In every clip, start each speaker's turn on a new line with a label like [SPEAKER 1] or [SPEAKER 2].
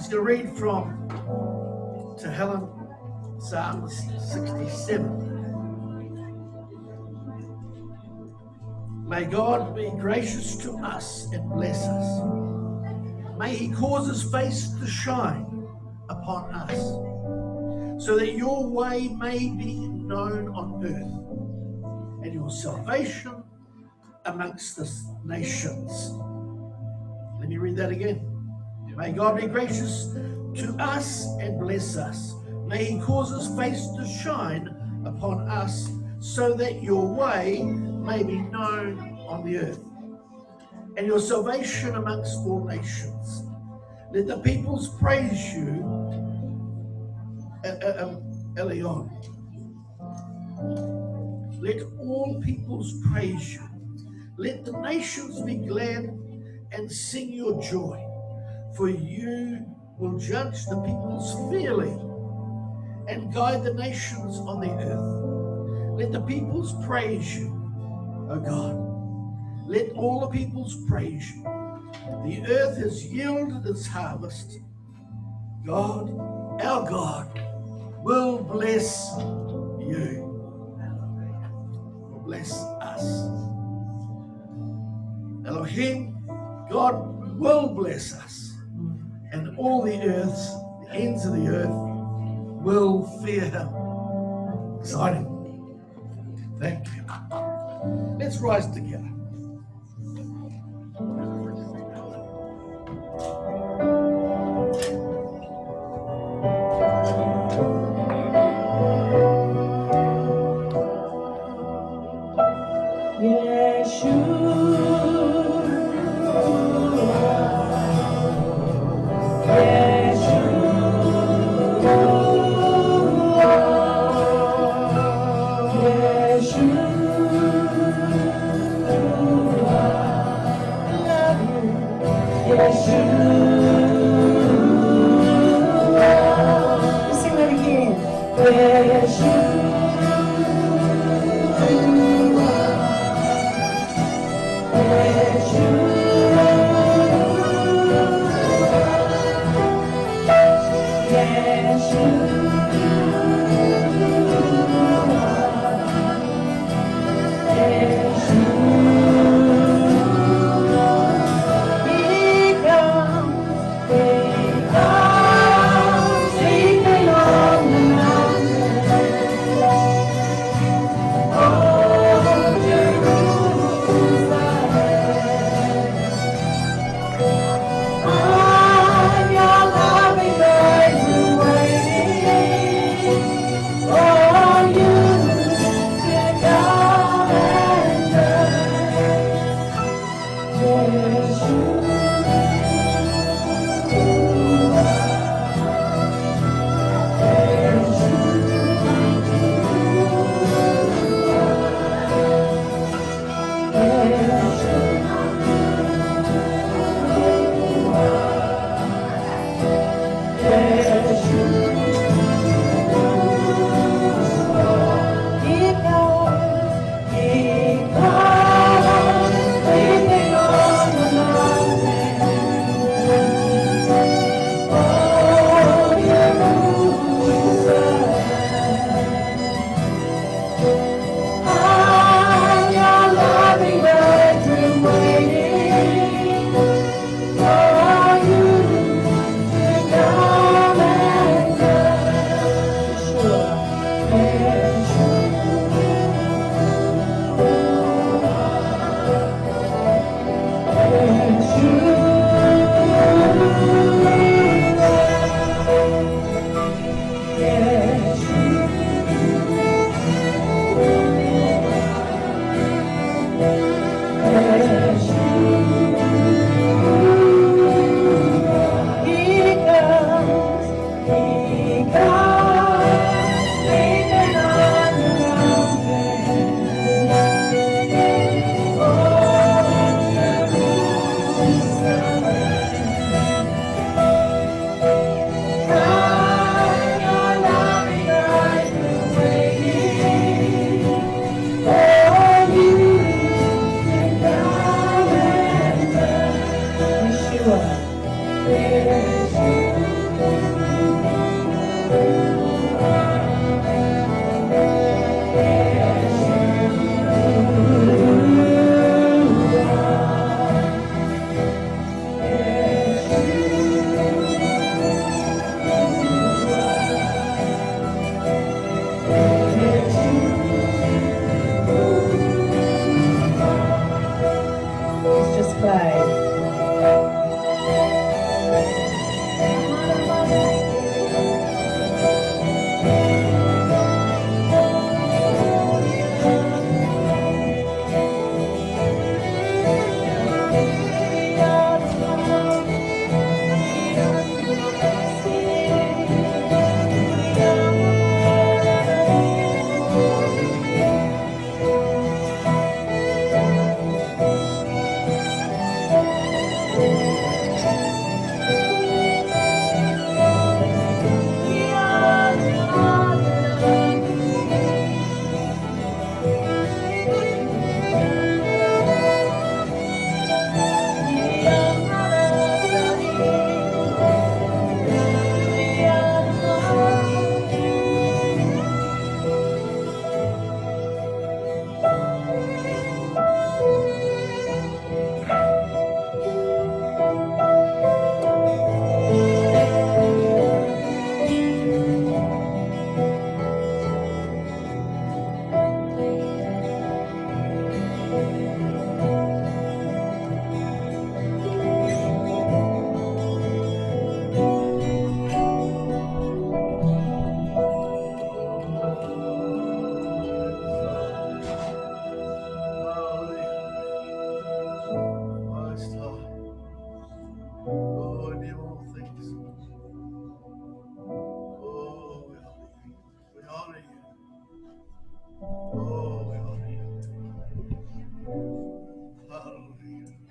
[SPEAKER 1] going to read from, to Helen, Psalm 67. May God be gracious to us and bless us. May he cause his face to shine upon us, so that your way may be known on earth, and your salvation amongst the nations. Let me read that again. May God be gracious to us and bless us. May he cause his face to shine upon us, so that your way may be known on the earth, and your salvation amongst all nations. Let the peoples praise you, Elion. Let all peoples praise you. Let the nations be glad and sing your joy, for you will judge the peoples fairly and guide the nations on the earth. Let the peoples praise you, O God. Let all the peoples praise you. The earth has yielded its harvest. God, our God, will bless you. Will bless us. Elohim, God will bless us, and all the ends of the earth will fear him. Exciting. Thank you. Let's rise together.
[SPEAKER 2] Yeshua.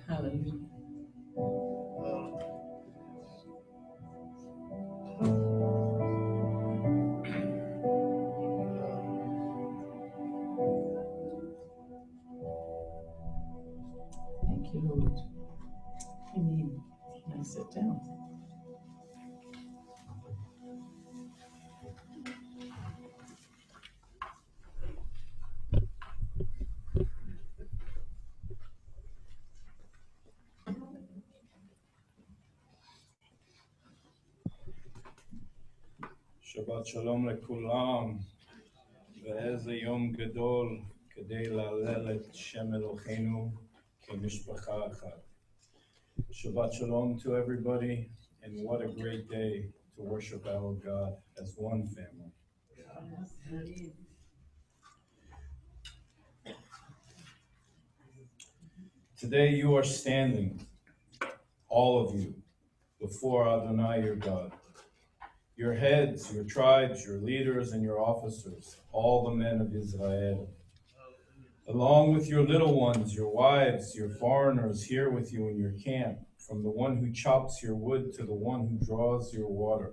[SPEAKER 2] Hallelujah. Thank you, Lord. Amen. Can I sit down?
[SPEAKER 3] Shabbat shalom lekulam, ואיזה יום גדול כדי להלל את שם אלוהינו כמשפחה אחת. Shabbat shalom to everybody, and what a great day to worship our God as one family. Today you are standing, all of you, before Adonai your God. Your heads, your tribes, your leaders, and your officers, all the men of Israel. Along with your little ones, your wives, your foreigners here with you in your camp, from the one who chops your wood to the one who draws your water.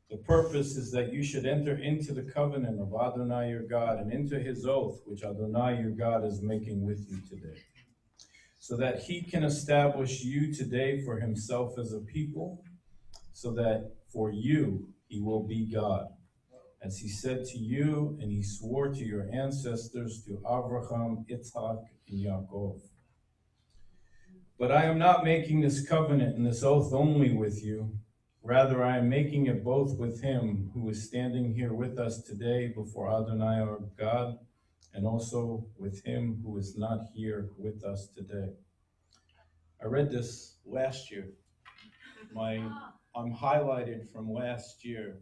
[SPEAKER 3] The purpose is that you should enter into the covenant of Adonai your God and into his oath, which Adonai your God is making with you today, so that he can establish you today for himself as a people, so that for you he will be God, as he said to you, and he swore to your ancestors, to Abraham, Yitzhak, and Yaakov. But I am not making this covenant and this oath only with you. Rather, I am making it both with him who is standing here with us today before Adonai our God, and also with him who is not here with us today. I read this last year. I'm highlighted from last year.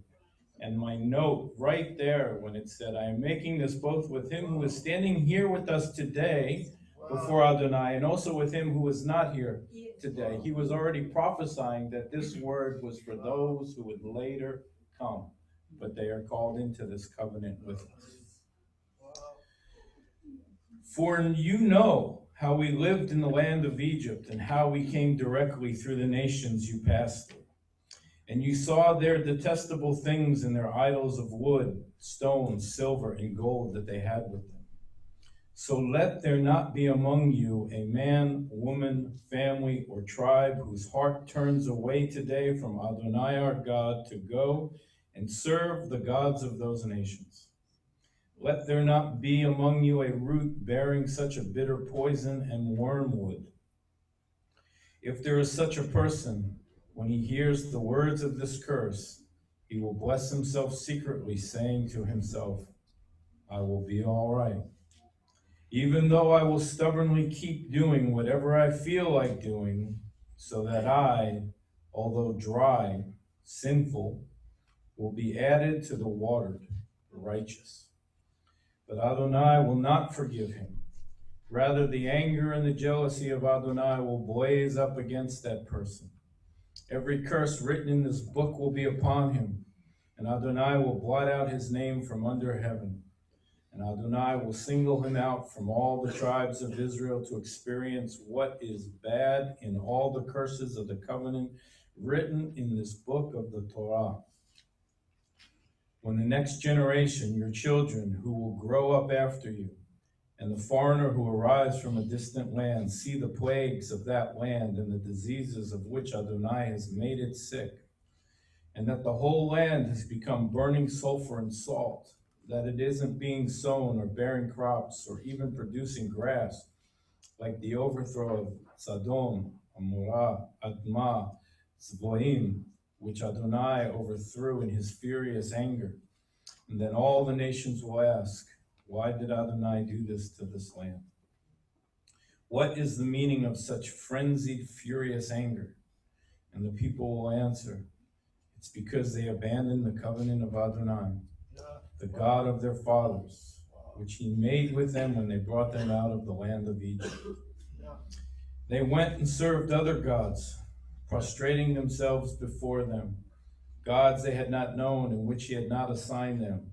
[SPEAKER 3] And my note right there when it said, I am making this both with him who is standing here with us today before Adonai, and also with him who is not here today. He was already prophesying that this word was for those who would later come, but they are called into this covenant with us. For you know how we lived in the land of Egypt and how we came directly through the nations you passed through. And you saw their detestable things in their idols of wood, stone, silver, and gold that they had with them. So let there not be among you a man, woman, family, or tribe whose heart turns away today from Adonai our God to go and serve the gods of those nations. Let there not be among you a root bearing such a bitter poison and wormwood. If there is such a person, when he hears the words of this curse, he will bless himself secretly, saying to himself, I will be all right. Even though I will stubbornly keep doing whatever I feel like doing, so that I, although dry, sinful, will be added to the watered, righteous. But Adonai will not forgive him. Rather, the anger and the jealousy of Adonai will blaze up against that person. Every curse written in this book will be upon him, and Adonai will blot out his name from under heaven. And Adonai will single him out from all the tribes of Israel to experience what is bad in all the curses of the covenant written in this book of the Torah. When the next generation, your children who will grow up after you, and the foreigner who arrives from a distant land, see the plagues of that land and the diseases of which Adonai has made it sick, and that the whole land has become burning sulfur and salt, that it isn't being sown or bearing crops or even producing grass, like the overthrow of Sodom, Amorah, Admah, Zeboim, which Adonai overthrew in his furious anger. And then all the nations will ask, why did Adonai do this to this land? What is the meaning of such frenzied, furious anger? And the people will answer, it's because they abandoned the covenant of Adonai, the God of their fathers, which he made with them when they brought them out of the land of Egypt. They went and served other gods, prostrating themselves before them, gods they had not known and which he had not assigned them.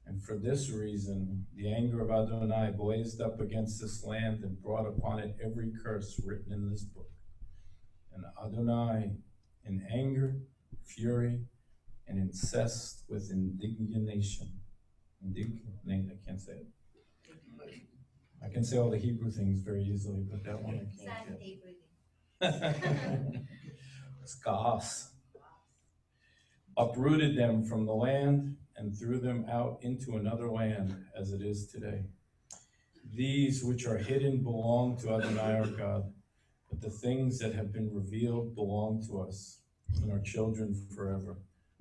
[SPEAKER 3] And for this reason, the anger of Adonai blazed up against this land and brought upon it every curse written in this book. And Adonai, in anger, fury, and incensed with indignation. I can't say it. I can say all the Hebrew things very easily, but that one I can't get. It's Gas. Uprooted them from the land and threw them out into another land, as it is today. These which are hidden belong to Adonai our God, but the things that have been revealed belong to us and our children forever,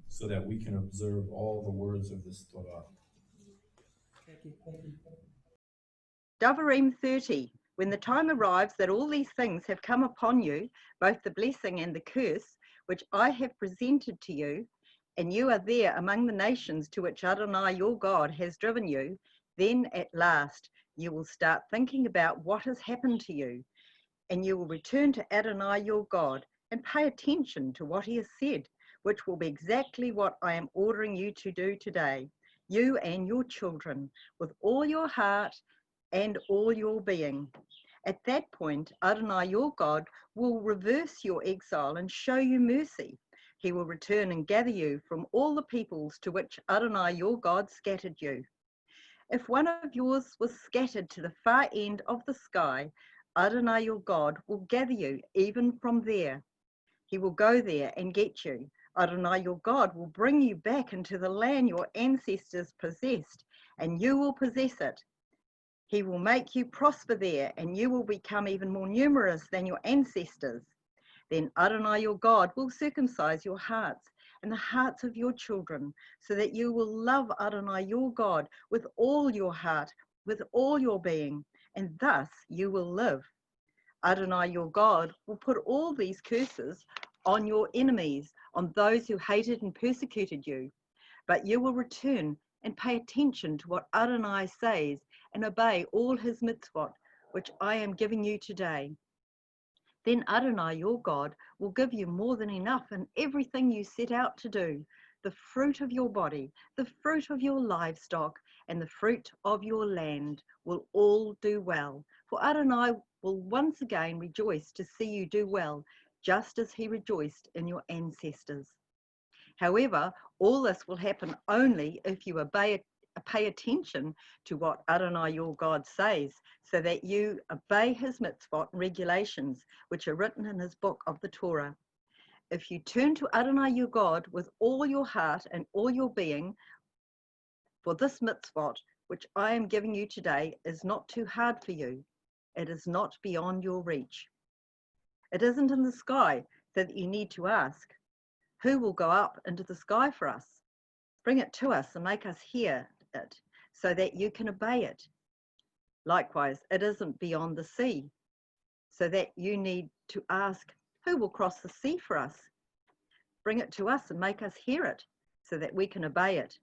[SPEAKER 3] so that we can observe all the words of this Torah.
[SPEAKER 4] Devarim 30. When the time arrives that all these things have come upon you, both the blessing and the curse, which I have presented to you, and you are there among the nations to which Adonai your God has driven you, then at last you will start thinking about what has happened to you, and you will return to Adonai your God and pay attention to what he has said, which will be exactly what I am ordering you to do today, you and your children, with all your heart and all your being. At that point, Adonai your God will reverse your exile and show you mercy. He will return and gather you from all the peoples to which Adonai your God scattered you. If one of yours was scattered to the far end of the sky, Adonai your God will gather you even from there. He will go there and get you. Adonai your God will bring you back into the land your ancestors possessed, and you will possess it. He will make you prosper there, and you will become even more numerous than your ancestors. Then Adonai your God will circumcise your hearts and the hearts of your children, so that you will love Adonai your God with all your heart, with all your being, and thus you will live. Adonai your God will put all these curses on your enemies, on those who hated and persecuted you. But you will return and pay attention to what Adonai says and obey all his mitzvot, which I am giving you today. Then Adonai your God will give you more than enough in everything you set out to do, the fruit of your body, the fruit of your livestock, and the fruit of your land will all do well. For Adonai will once again rejoice to see you do well, just as he rejoiced in your ancestors. However, all this will happen only if you pay attention to what Adonai your God says, so that you obey his mitzvot and regulations, which are written in his book of the Torah. If you turn to Adonai your God with all your heart and all your being, for this mitzvot, which I am giving you today, is not too hard for you. It is not beyond your reach. It isn't in the sky, so that you need to ask, who will go up into the sky for us? Bring it to us and make us hear it, so that you can obey it. Likewise, it isn't beyond the sea, so that you need to ask, who will cross the sea for us? Bring it to us and make us hear it, so that we can obey it.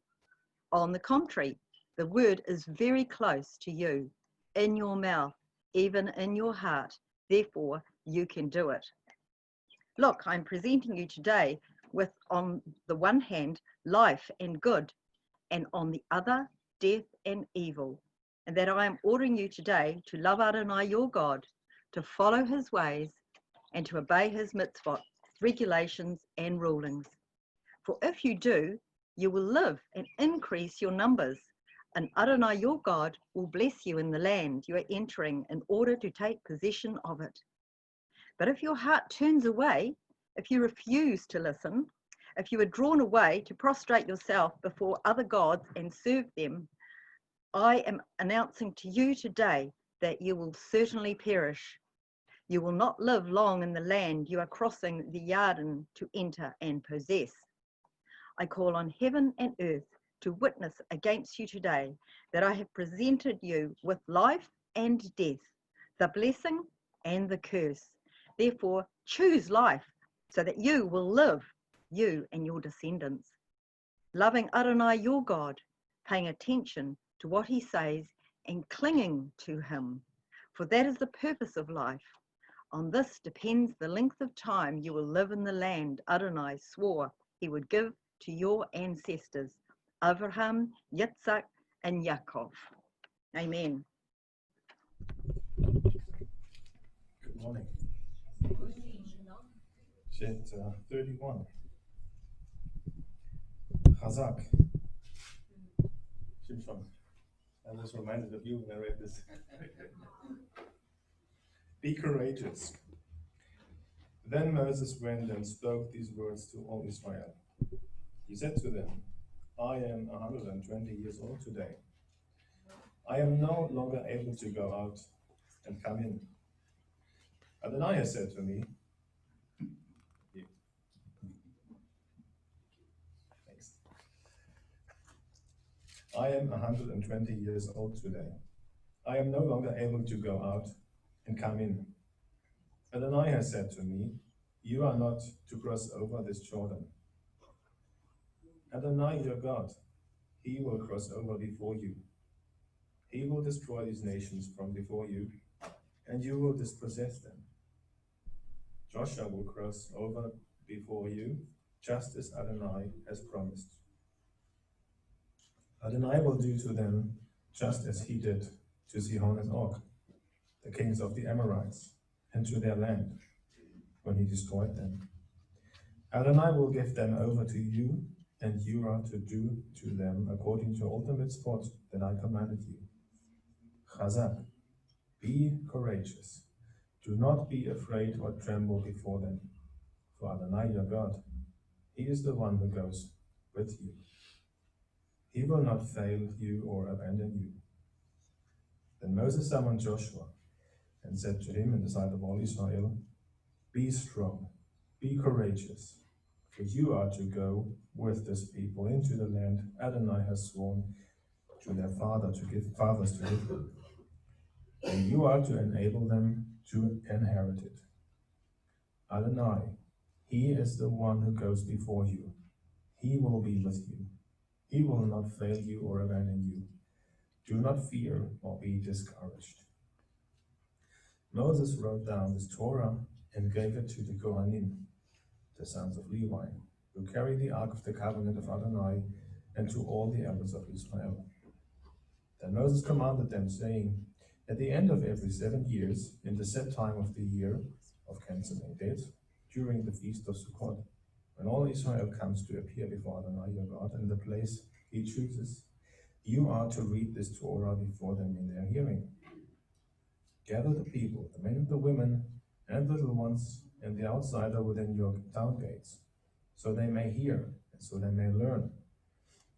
[SPEAKER 4] On the contrary, the word is very close to you, in your mouth, even in your heart. Therefore, you can do it. Look, I'm presenting you today with, on the one hand, life and good, and on the other, death, and evil, and that I am ordering you today to love Adonai your God, to follow his ways, and to obey his mitzvot, regulations, and rulings. For if you do, you will live and increase your numbers, and Adonai your God will bless you in the land you are entering in order to take possession of it. But if your heart turns away, if you refuse to listen, if you are drawn away to prostrate yourself before other gods and serve them, I am announcing to you today that you will certainly perish. You will not live long in the land you are crossing the Yarden to enter and possess. I call on heaven and earth to witness against you today that I have presented you with life and death, the blessing and the curse. Therefore, choose life so that you will live, you and your descendants, loving Adonai your God, paying attention to what he says and clinging to him, for that is the purpose of life. On this depends the length of time you will live in the land Adonai swore he would give to your ancestors, Abraham, Yitzhak, and Yaakov. Amen.
[SPEAKER 3] Good morning. Chat 31. Chazak. Shimshon. I was reminded of you when I read this. Be courageous. Then Moses went and spoke these words to all Israel. He said to them, I am 120 years old today. I am no longer able to go out and come in. Adonai said to me, Thanks. I am 120 years old today. I am no longer able to go out and come in. Adonai has said to me, you are not to cross over this Jordan. Adonai your God, he will cross over before you. He will destroy these nations from before you, and you will dispossess them. Joshua will cross over before you, just as Adonai has promised. Adonai will do to them just as he did to Sihon and Og, the kings of the Amorites, and to their land, when he destroyed them. Adonai will give them over to you, and you are to do to them according to all the mitzvot that I commanded you. Chazak, be courageous. Do not be afraid or tremble before them. For Adonai your God, he is the one who goes with you. He will not fail you or abandon you. Then Moses summoned Joshua and said to him in the sight of all Israel, be strong, be courageous, for you are to go with this people into the land Adonai has sworn to their fathers to give them. And you are to enable them to inherit it. Adonai, he is the one who goes before you. He will be with you. He will not fail you or abandon you. Do not fear or be discouraged. Moses wrote down this Torah and gave it to the Kohanim, the sons of Levi, who carried the ark of the covenant of Adonai, and to all the elders of Israel. Then Moses commanded them, saying, at the end of every 7 years, in the set time of the year of canceling dates, during the feast of Sukkot, when all Israel comes to appear before Adonai your God in the place he chooses, you are to read this Torah before them in their hearing. Gather the people, the men and the women, and the little ones, and the outsider within your town gates, so they may hear, and so they may learn.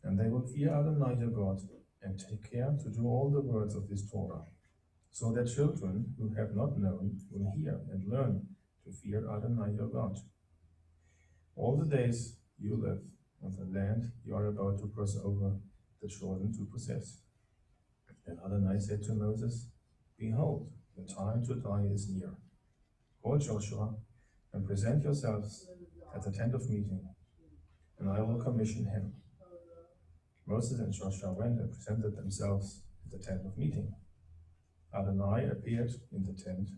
[SPEAKER 3] And they will fear Adonai your God, and take care to do all the words of this Torah, so that children who have not known will hear and learn to fear Adonai your God. All the days you live on the land you are about to cross over the Jordan to possess. And Adonai said to Moses, behold, the time to die is near. Call Joshua and present yourselves at the tent of meeting, and I will commission him. Moses and Joshua went and presented themselves at the tent of meeting. Adonai appeared in the tent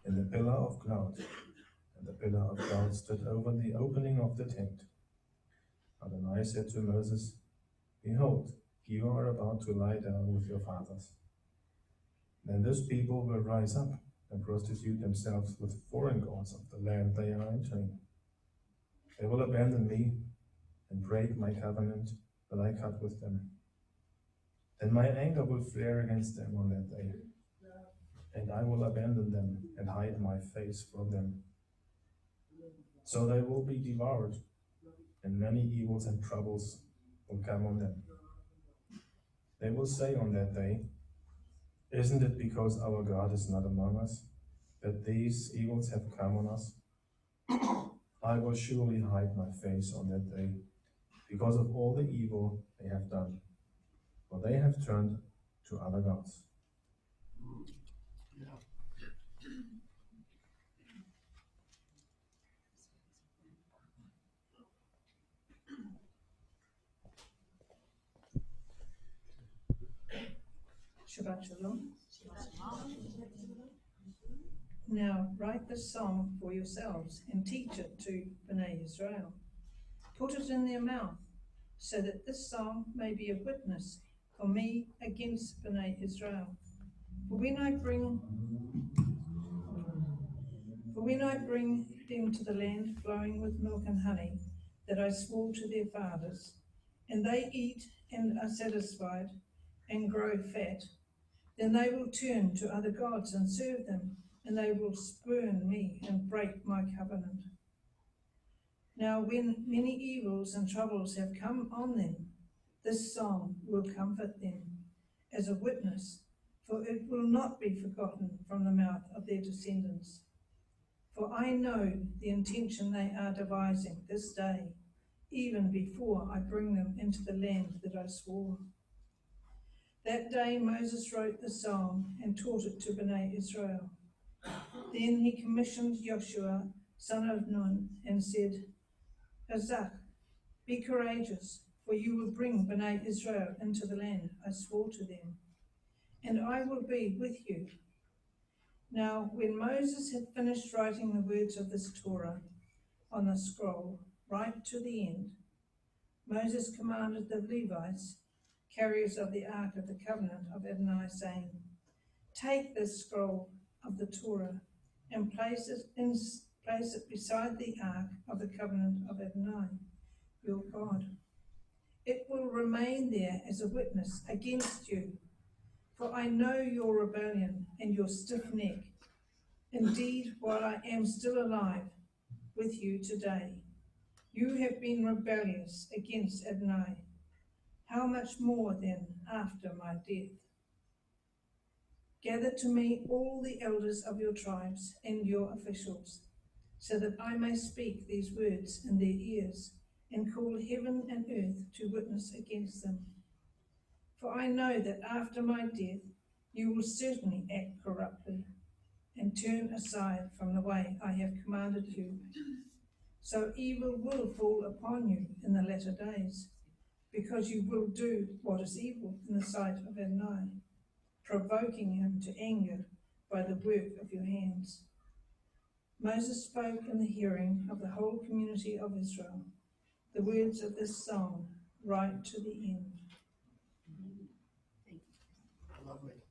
[SPEAKER 3] in the pillar of cloud, and the pillar of cloud stood over the opening of the tent. Adonai said to Moses, behold, you are about to lie down with your fathers. Then this people will rise up and prostitute themselves with foreign gods of the land they are entering. They will abandon me and break my covenant that I cut with them. Then my anger will flare against them on that day, and I will abandon them and hide my face from them. So they will be devoured, and many evils and troubles will come on them. They will say on that day, "Isn't it because our God is not among us that these evils have come on us?" I will surely hide my face on that day because of all the evil they have done, for they have turned to other gods.
[SPEAKER 2] Shabbat Shalom. Now write this song for yourselves and teach it to Bnei Israel. Put it in their mouth, so that this song may be a witness for me against Bnei Israel. For when I bring them to the land flowing with milk and honey, that I swore to their fathers, and they eat and are satisfied and grow fat, then they will turn to other gods and serve them, and they will spurn me and break my covenant. Now when many evils and troubles have come on them, this song will comfort them as a witness, for it will not be forgotten from the mouth of their descendants. For I know the intention they are devising this day, even before I bring them into the land that I swore. That day Moses wrote the song and taught it to Bnei Israel. Then he commissioned Joshua, son of Nun, and said, "Hazak, be courageous, for you will bring Bnei Israel into the land I swore to them, and I will be with you." Now when Moses had finished writing the words of this Torah on the scroll, right to the end, Moses commanded the Levites, carriers of the Ark of the Covenant of Adonai, saying, "Take this scroll of the Torah and place it beside the Ark of the Covenant of Adonai, your God. It will remain there as a witness against you, for I know your rebellion and your stiff neck. Indeed, while I am still alive with you today, you have been rebellious against Adonai. How much more then after my death? Gather to me all the elders of your tribes and your officials, so that I may speak these words in their ears and call heaven and earth to witness against them. For I know that after my death you will certainly act corruptly and turn aside from the way I have commanded you. So evil will fall upon you in the latter days, because you will do what is evil in the sight of Adonai, provoking him to anger by the work of your hands." Moses spoke in the hearing of the whole community of Israel the words of this song right to the end.
[SPEAKER 1] Lovely.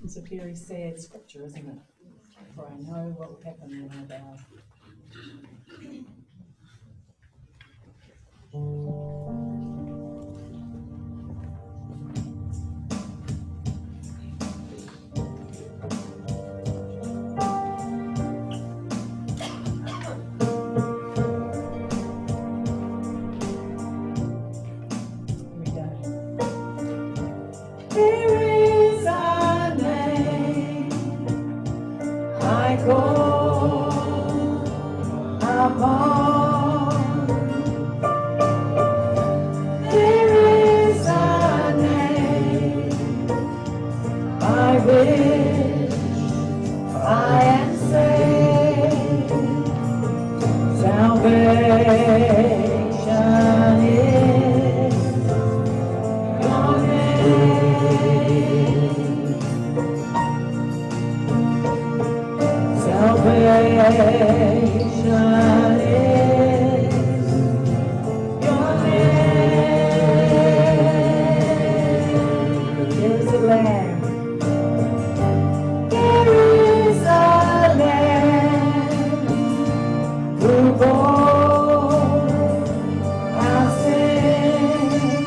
[SPEAKER 2] It's a very sad scripture, isn't it? For I know what will happen when I die. Here we go. There is a name I call upon. There is a name I wish I am saved. Salvation is your name. Salvation
[SPEAKER 5] There is a Lamb who bore our sin.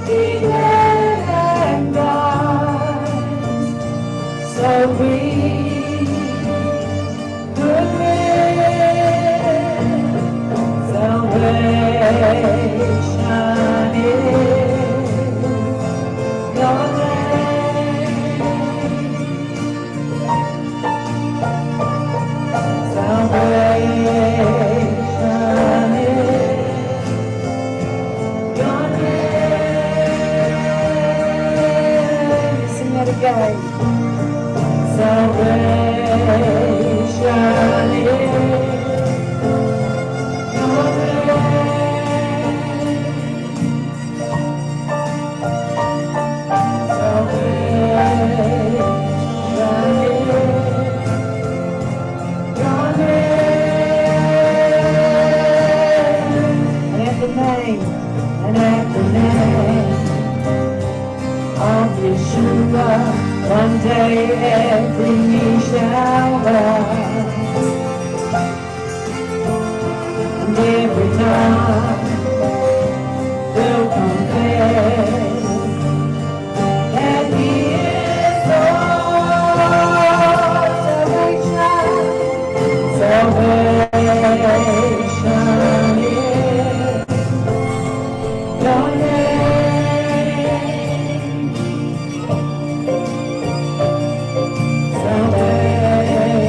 [SPEAKER 5] He bled and died so we could live. Salvation is your name. Salvation is your name. Sing that again. Salvation is your and at the name of Yeshua, one day every knee shall bow, and every tongue will confess that He is Lord. Salvation is your name. Salvation is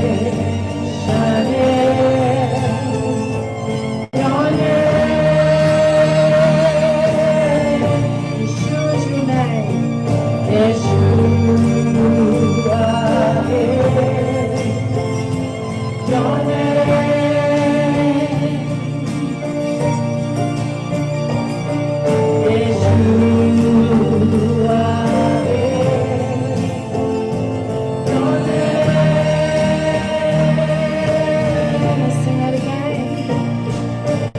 [SPEAKER 5] your name. Yeshua is your name. Yeshua is your name. Yeshua is your name. Sing it again.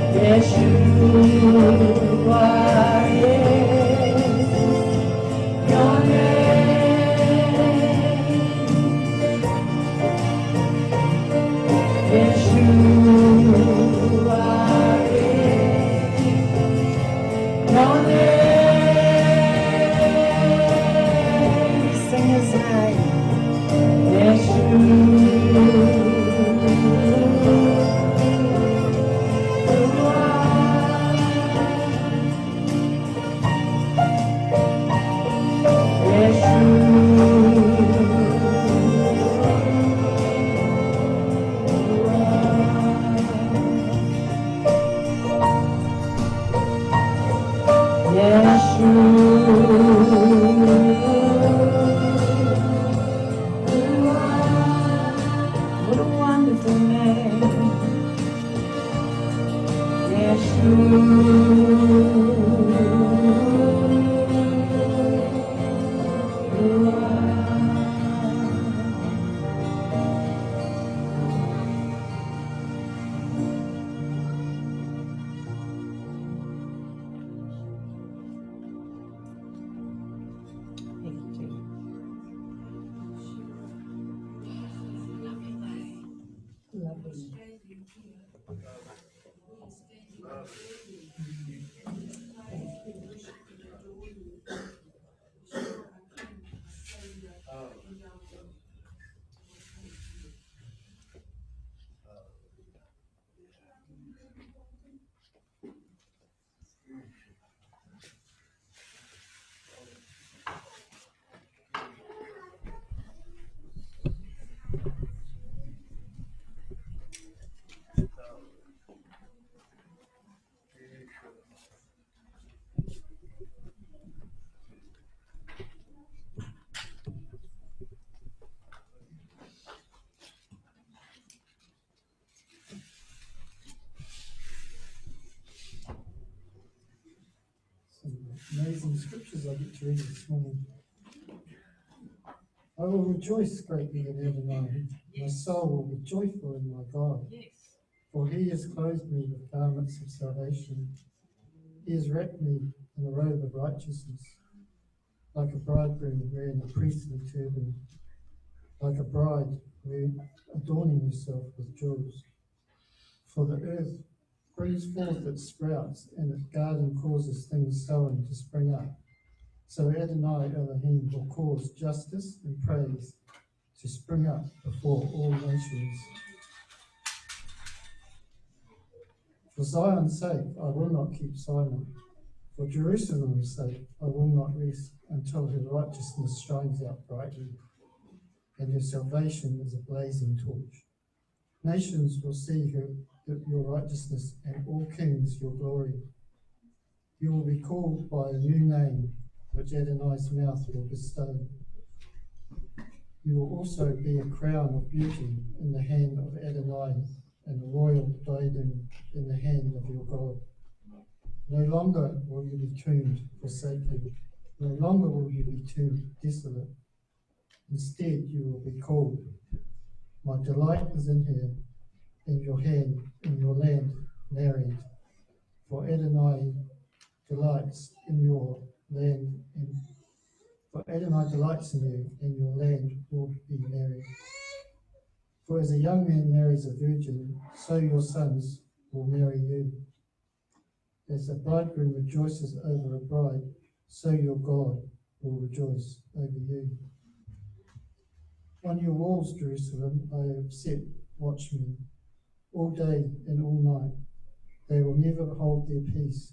[SPEAKER 5] Yeshua is your name. Yeshua is your name. Sing His name. Yeshua. What a wonderful name.
[SPEAKER 6] Amazing scriptures I get to read this morning. I will rejoice greatly in Adonai. My soul will be joyful in my God. For He has clothed me with garments of salvation. He has wrapped me in a robe of righteousness. like a bridegroom wearing a priestly turban, like a bride adorning herself with jewels. For the earth brings forth its sprouts, and its garden causes things sown to spring up. So Adonai Elohim will cause justice and praise to spring up before all nations. For Zion's sake, I will not keep silent. For Jerusalem's sake, I will not rest until her righteousness shines out brightly, and her salvation is a blazing torch. Nations will see your righteousness, and all kings your glory. You will be called by a new name, which Adonai's mouth will bestow. You will also be a crown of beauty in the hand of Adonai, and a royal diadem in the hand of your God. No longer will you be termed forsaken. No longer will you be termed desolate. Instead, you will be called, my delight is in her, in your hand, in your land, married. For Adonai delights in your land, for Adonai delights in you, and your land will be married. For as a young man marries a virgin, so your sons will marry you. As a bridegroom rejoices over a bride, so your God will rejoice over you. On your walls, Jerusalem, I have set watchmen all day and all night. They will never hold their peace.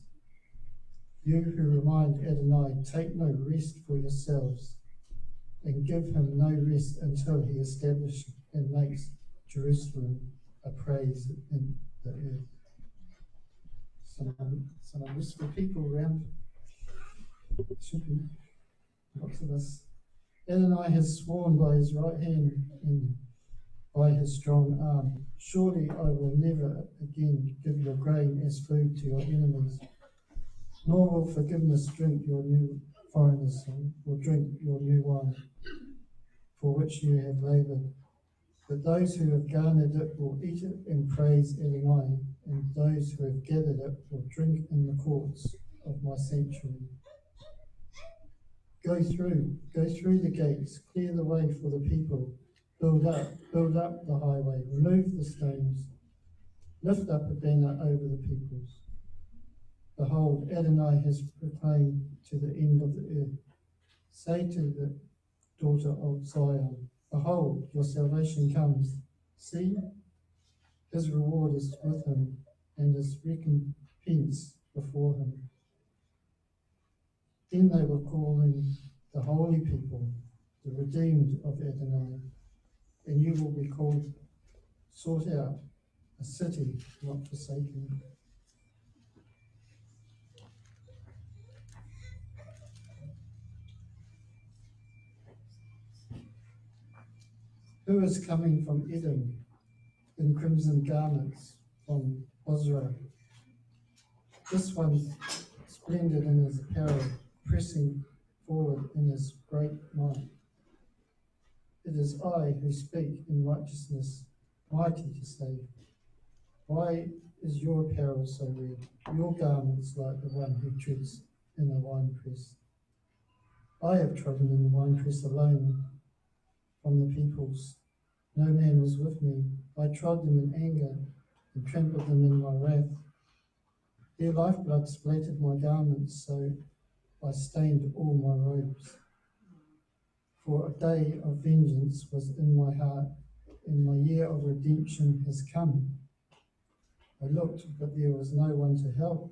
[SPEAKER 6] You who remind Adonai, take no rest for yourselves, and give him no rest until he establishes and makes Jerusalem a praise in the earth. Some wistful people around. Should be lots of us. Adonai has sworn by his right hand and by his strong arm, surely I will never again give your grain as food to your enemies, nor will forgiveness drink your new foreigners, will drink your new wine, for which you have labored. But those who have garnered it will eat it and praise Adonai, and those who have gathered it will drink in the courts of my sanctuary. Go through the gates, clear the way for the people, build up the highway, remove the stones, lift up a banner over the peoples. Behold, Adonai has proclaimed to the end of the earth. Say to the daughter of Zion, behold, your salvation comes. See, his reward is with him, and his recompense before him. Then they will call him the holy people, the redeemed of Adonai, and you will be called, sought out, a city not forsaken. Who is coming from Edom in crimson garments from Bozrah? This one splendid in his apparel, pressing forward in his great might. It is I who speak in righteousness, mighty to save. Why is your apparel so red, your garments like the one who treads in a winepress? I have trodden in the winepress alone from the peoples. No man was with me. I trod them in anger and trampled them in my wrath. Their lifeblood splattered my garments, so I stained all my robes. For a day of vengeance was in my heart, and my year of redemption has come. I looked, but there was no one to help.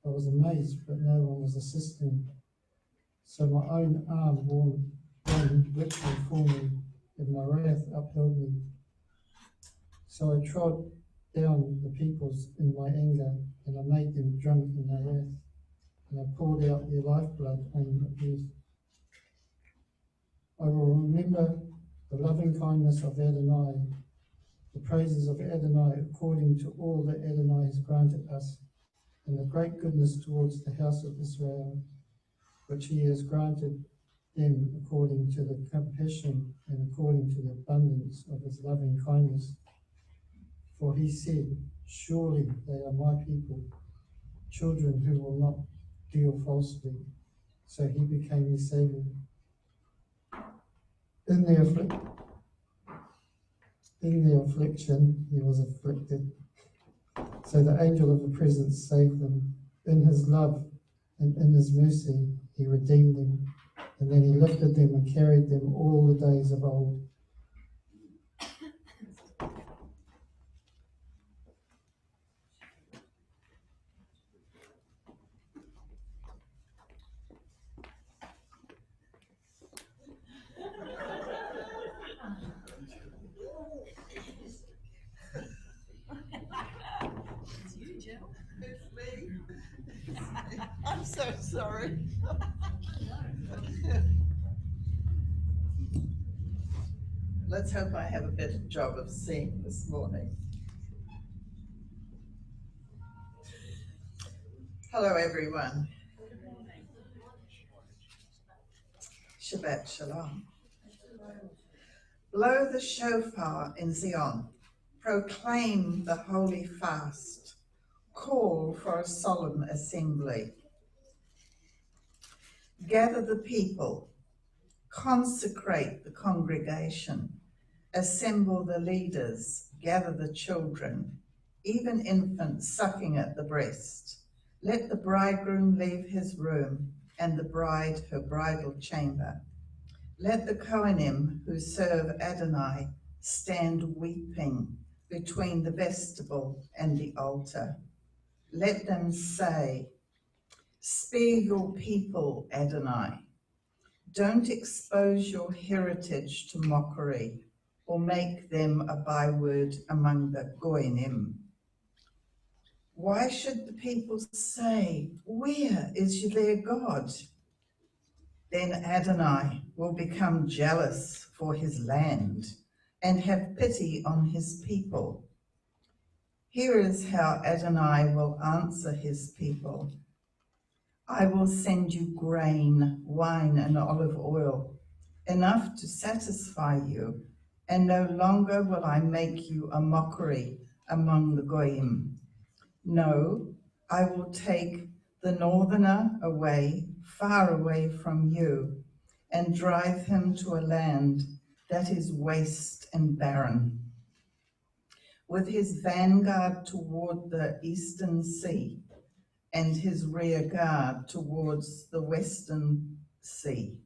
[SPEAKER 6] I was amazed, but no one was assisting. So my own arm won victory for me, and my wrath upheld me. So I trod down the peoples in my anger, and I made them drunk in my wrath, and I poured out their lifeblood on the earth. I will remember the loving kindness of Adonai, the praises of Adonai according to all that Adonai has granted us, and the great goodness towards the house of Israel, which he has granted them according to the compassion and according to the abundance of his loving kindness. For he said, surely they are my people, children who will not deal falsely. so he became his Saviour. In the affliction, he was afflicted, so the angel of the presence saved them. In his love and in his mercy, he redeemed them, and then he lifted them and carried them all the days of old.
[SPEAKER 7] It's me. I'm so sorry. Let's hope I have a better job of seeing this morning. Hello, everyone. Shabbat Shalom. Blow the shofar in Zion. Proclaim the holy fast. Call for a solemn assembly. Gather the people. Consecrate the congregation. Assemble the leaders. Gather the children, even infants sucking at the breast. Let the bridegroom leave his room and the bride her bridal chamber. Let the Kohanim who serve Adonai stand weeping between the vestibule and the altar. Let them say, "Spare your people, Adonai. Don't expose your heritage to mockery or make them a byword among the Goyim." Why should the people say, "Where is their God?" Then Adonai will become jealous for his land and have pity on his people. Here is how Adonai will answer his people. I will send you grain, wine, and olive oil, enough to satisfy you, and no longer will I make you a mockery among the Goyim. No, I will take the northerner away, far away from you, and drive him to a land that is waste and barren, with his vanguard toward the eastern sea and his rear guard towards the western sea.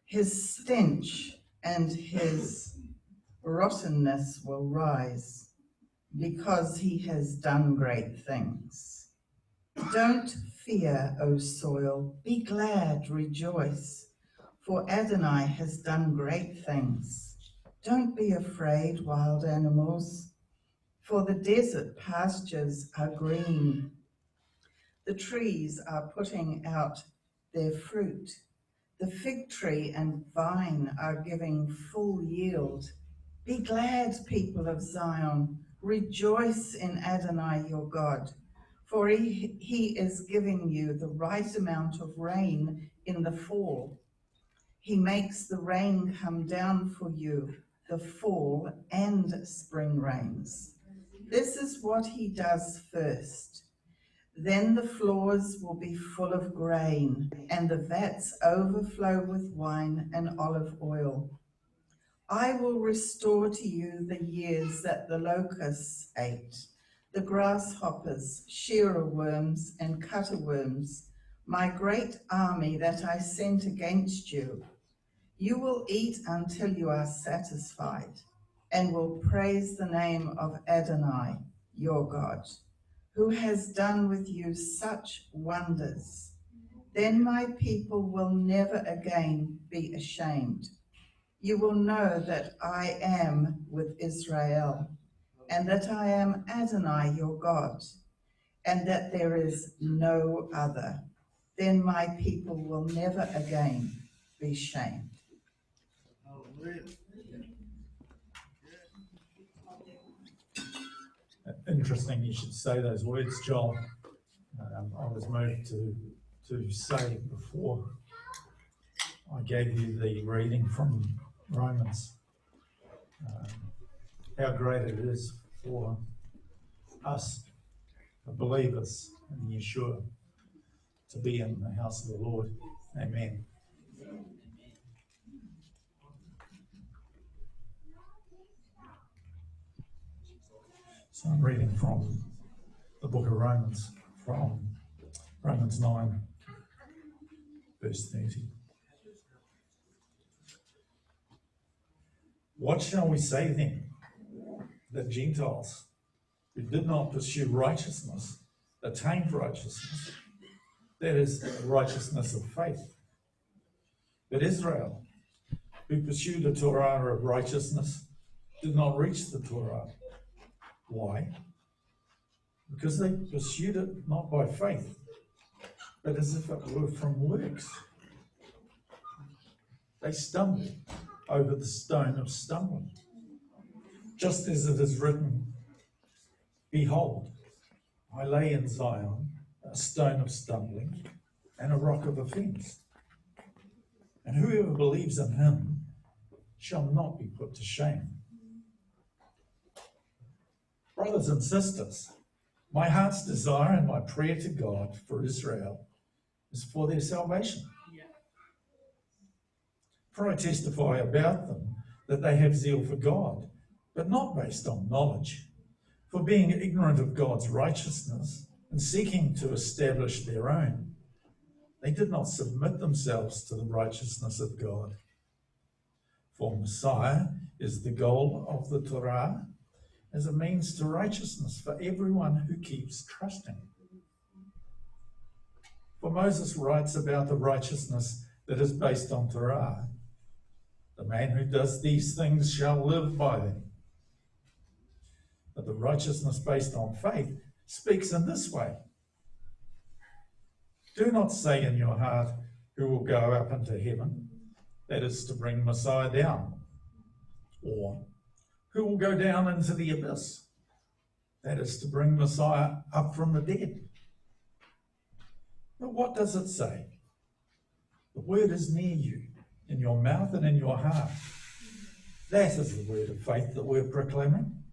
[SPEAKER 7] His stench and his rottenness will rise, because he has done great things. Don't fear, O soil, be glad, rejoice, for Adonai has done great things. Don't be afraid, wild animals, for the desert pastures are green. The trees are putting out their fruit. The fig tree and vine are giving full yield. Be glad, people of Zion. Rejoice in Adonai your God, for he is giving you the right amount of rain in the fall. He makes the rain come down for you, the fall and spring rains. This is what he does first. Then the floors will be full of grain, and the vats overflow with wine and olive oil. I will restore to you the years that the locusts ate, the grasshoppers, shearer worms, and cutter worms, my great army that I sent against you. You will eat until you are satisfied, and will praise the name of Adonai, your God, who has done with you such wonders. Then my people will never again be ashamed. You will know that I am with Israel, and that I am Adonai your God, and that there is no other. Then my people will never again be shamed.
[SPEAKER 8] Interesting you should say those words, Joel. I was moved to say before I gave you the reading from Romans how great it is for us, the believers in Yeshua, to be in the house of the Lord. Amen. So I'm reading from the book of Romans, from Romans 9, verse 30. What shall we say then? That Gentiles who did not pursue righteousness attained righteousness, that is, the righteousness of faith. But Israel, who pursued the Torah of righteousness, did not reach the Torah. Why? Because they pursued it not by faith, but as if it were from works. They stumbled over the stone of stumbling. Just as it is written, behold, I lay in Zion a stone of stumbling and a rock of offense. And whoever believes in him shall not be put to shame. Brothers and sisters, my heart's desire and my prayer to God for Israel is for their salvation. For I testify about them that they have zeal for God, but not based on knowledge. For being ignorant of God's righteousness and seeking to establish their own, they did not submit themselves to the righteousness of God. For Messiah is the goal of the Torah as a means to righteousness for everyone who keeps trusting. For Moses writes about the righteousness that is based on Torah. The man who does these things shall live by them. But the righteousness based on faith speaks in this way. Do not say in your heart, who will go up into heaven? That is to bring Messiah down. Or, who will go down into the abyss? That is to bring Messiah up from the dead. But what does it say? The word is near you, in your mouth and in your heart. That is the word of faith that we're proclaiming.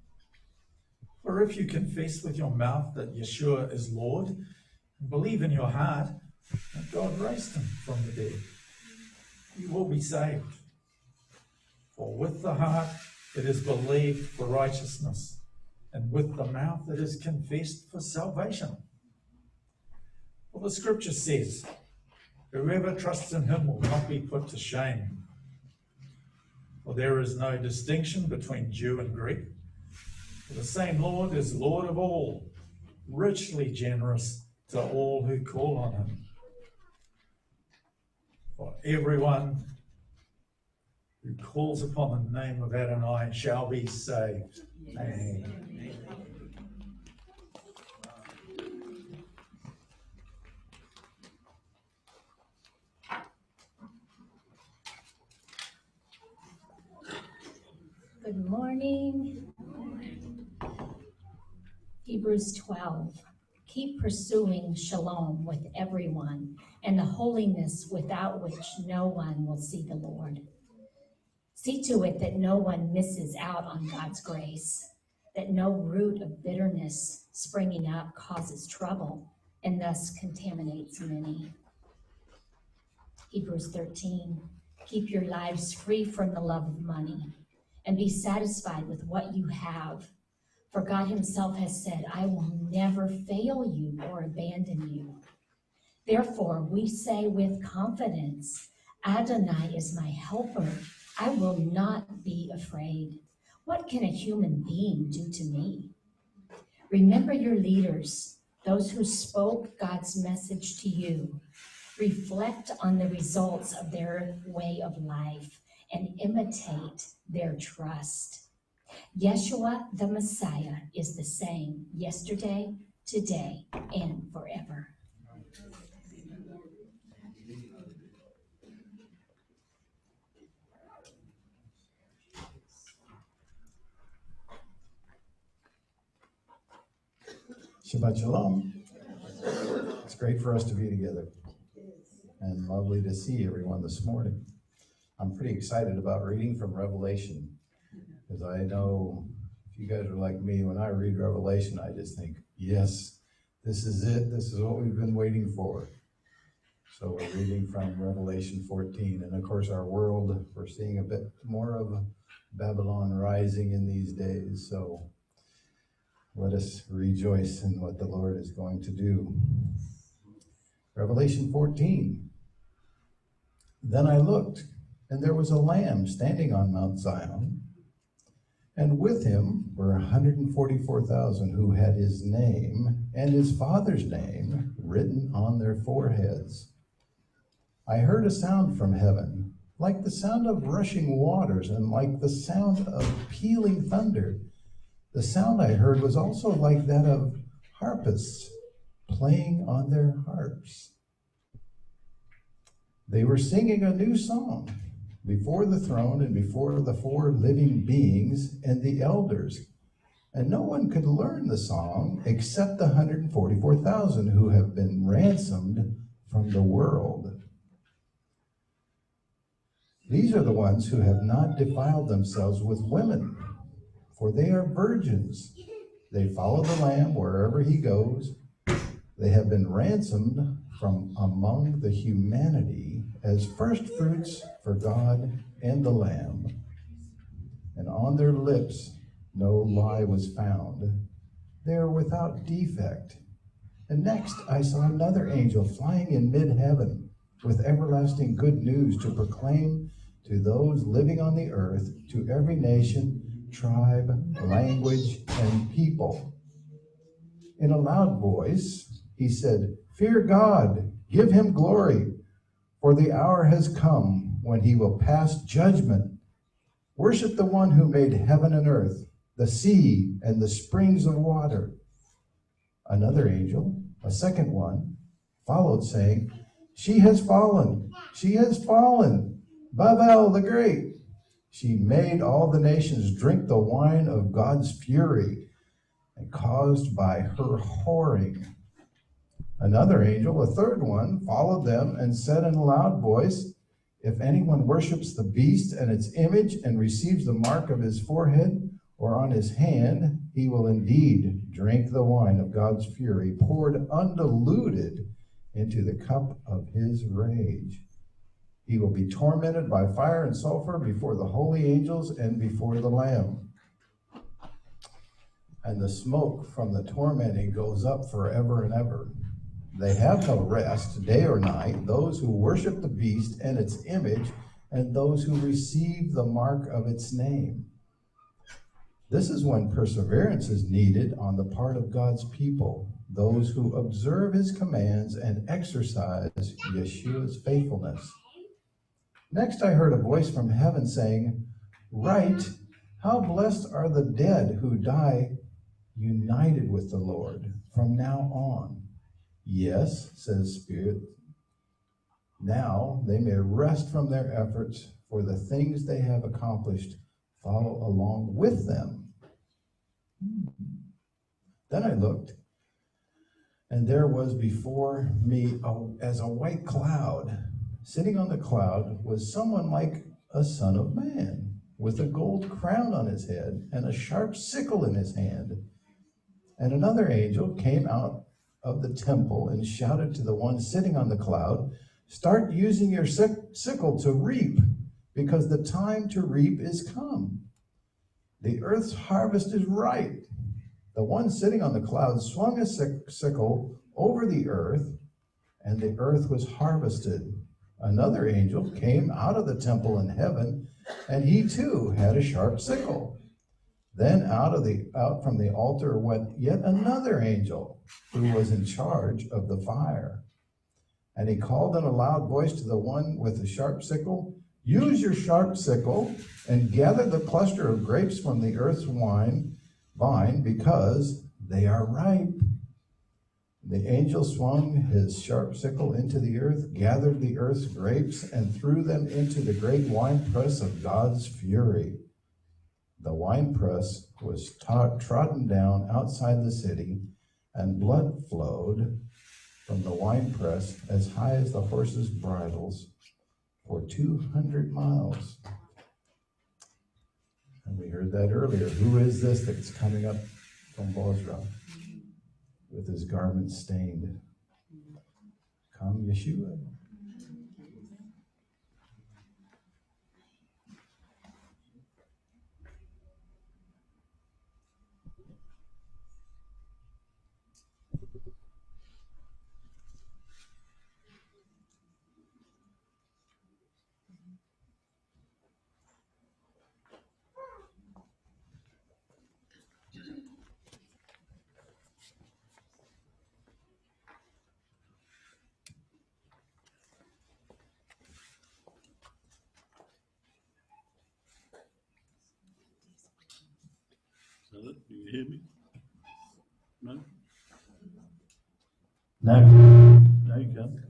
[SPEAKER 8] For if you confess with your mouth that Yeshua is Lord, and believe in your heart that God raised him from the dead, you will be saved. For with the heart it is believed for righteousness, and with the mouth it is confessed for salvation. For the scripture says, whoever trusts in him will not be put to shame. For there is no distinction between Jew and Greek. For the same Lord is Lord of all, richly generous to all who call on him. For everyone who calls upon the name of Adonai shall be saved. Amen.
[SPEAKER 9] Good morning. Hebrews 12. Keep pursuing shalom with everyone and the holiness without which no one will see the Lord. See to it that no one misses out on God's grace, that no root of bitterness springing up causes trouble and thus contaminates many. Hebrews 13. Keep your lives free from the love of money and be satisfied with what you have. For God himself has said, I will never fail you or abandon you. Therefore, we say with confidence, Adonai is my helper. I will not be afraid. What can a human being do to me? Remember your leaders, those who spoke God's message to you. Reflect on the results of their way of life and imitate their trust. Yeshua, the Messiah, is the same yesterday, today, and forever.
[SPEAKER 10] Shabbat Shalom. It's great for us to be together and lovely to see everyone this morning. I'm pretty excited about reading from Revelation because I know if you guys are like me, when I read Revelation, I just think, yes, this is it. This is what we've been waiting for. So we're reading from Revelation 14. And of course, our world, we're seeing a bit more of Babylon rising in these days. So let us rejoice in what the Lord is going to do. Revelation 14. Then I looked, and there was a Lamb standing on Mount Zion, and with him were 144,000 who had his name and his Father's name written on their foreheads. I heard a sound from heaven, like the sound of rushing waters and like the sound of pealing thunder. The sound I heard was also like that of harpists playing on their harps. They were singing a new song before the throne and before the four living beings and the elders. And no one could learn the song except the 144,000 who have been ransomed from the world. These are the ones who have not defiled themselves with women, for they are virgins. They follow the Lamb wherever he goes. They have been ransomed from among the humanity as first fruits for God and the Lamb. And on their lips no lie was found. They are without defect. And next I saw another angel flying in mid-heaven with everlasting good news to proclaim to those living on the earth, to every nation, tribe, language, and people. In a loud voice, he said, "Fear God, give him glory, for the hour has come when he will pass judgment. Worship the one who made heaven and earth, the sea, and the springs of water." Another angel, a second one, followed, saying, "She has fallen, she has fallen, Beth-El the great. She made all the nations drink the wine of God's fury, and caused by her whoring." Another angel, a third one, followed them and said in a loud voice, "If anyone worships the beast and its image and receives the mark of his forehead or on his hand, he will indeed drink the wine of God's fury, poured undiluted into the cup of his rage. He will be tormented by fire and sulfur before the holy angels and before the Lamb. And the smoke from the tormenting goes up forever and ever. They have no rest, day or night, those who worship the beast and its image, and those who receive the mark of its name. This is when perseverance is needed on the part of God's people, those who observe his commands and exercise Yeshua's faithfulness. Next I heard a voice from heaven saying, "Write, how blessed are the dead who die united with the Lord from now on." "Yes," says Spirit, "now they may rest from their efforts, for the things they have accomplished follow along with them." Then I looked, and there was before me as a white cloud. Sitting on the cloud was someone like a son of man, with a gold crown on his head and a sharp sickle in his hand. And another angel came out of the temple and shouted to the one sitting on the cloud, "Start using your sickle to reap, because the time to reap is come. The earth's harvest is ripe." The one sitting on the cloud swung a sickle over the earth, and the earth was harvested. Another angel came out of the temple in heaven, and he too had a sharp sickle. Then out from the altar went yet another angel, who was in charge of the fire. And he called in a loud voice to the one with the sharp sickle, "Use your sharp sickle and gather the cluster of grapes from the earth's vine, because they are ripe." The angel swung his sharp sickle into the earth, gathered the earth's grapes, and threw them into the great winepress of God's fury. The winepress was trodden down outside the city, and blood flowed from the winepress as high as the horses' bridles for 200 miles. And we heard that earlier. Who is this that's coming up from Bozrah with his garments stained? Come, Yeshua.
[SPEAKER 11] Hello, do you hear me? No?
[SPEAKER 8] No.
[SPEAKER 11] No, you can.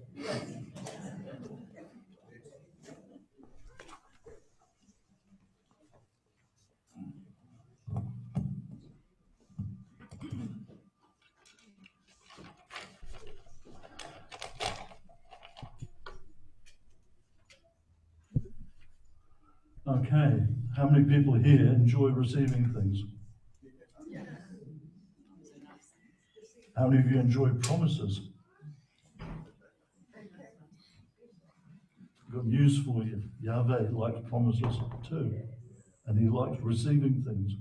[SPEAKER 11] Okay, how many people here enjoy receiving things? How many of you enjoy promises? Got news for you. Yahweh likes promises too, and he likes receiving things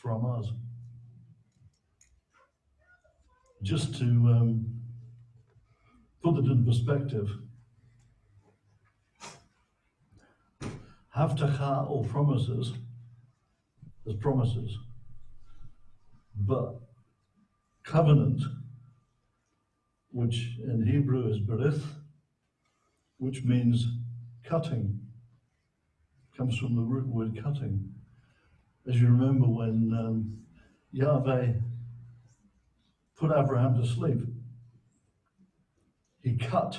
[SPEAKER 11] from us. Just to put it in perspective, Havtacha or promises is promises, but covenant, which in Hebrew is berith, which means cutting, comes from the root word cutting. As you remember when Yahweh put Abraham to sleep, he cut.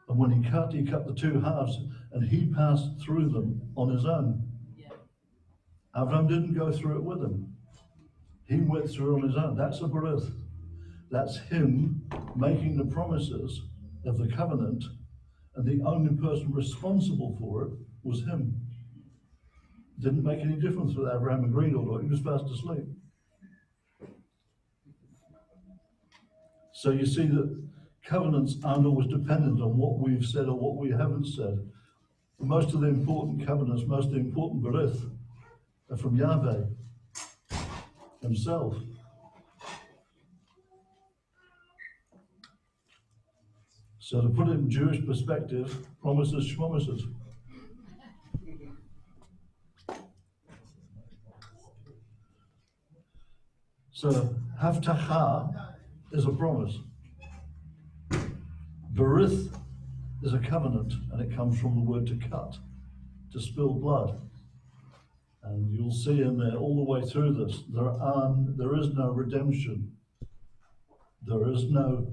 [SPEAKER 11] And when he cut the two halves, and he passed through them on his own. Abraham didn't go through it with him. He went through on his own. That's a berith. That's him making the promises of the covenant, and the only person responsible for it was him. Didn't make any difference whether Abraham agreed or not. He was fast asleep. So you see that covenants aren't always dependent on what we've said or what we haven't said. Most of the important covenants, most of the important berith are from Yahweh himself. So to put it in Jewish perspective, promises, schmomises. So Havtacha is a promise. Berith is a covenant, and it comes from the word to cut, to spill blood. And you'll see in there all the way through this, there is no redemption. There is no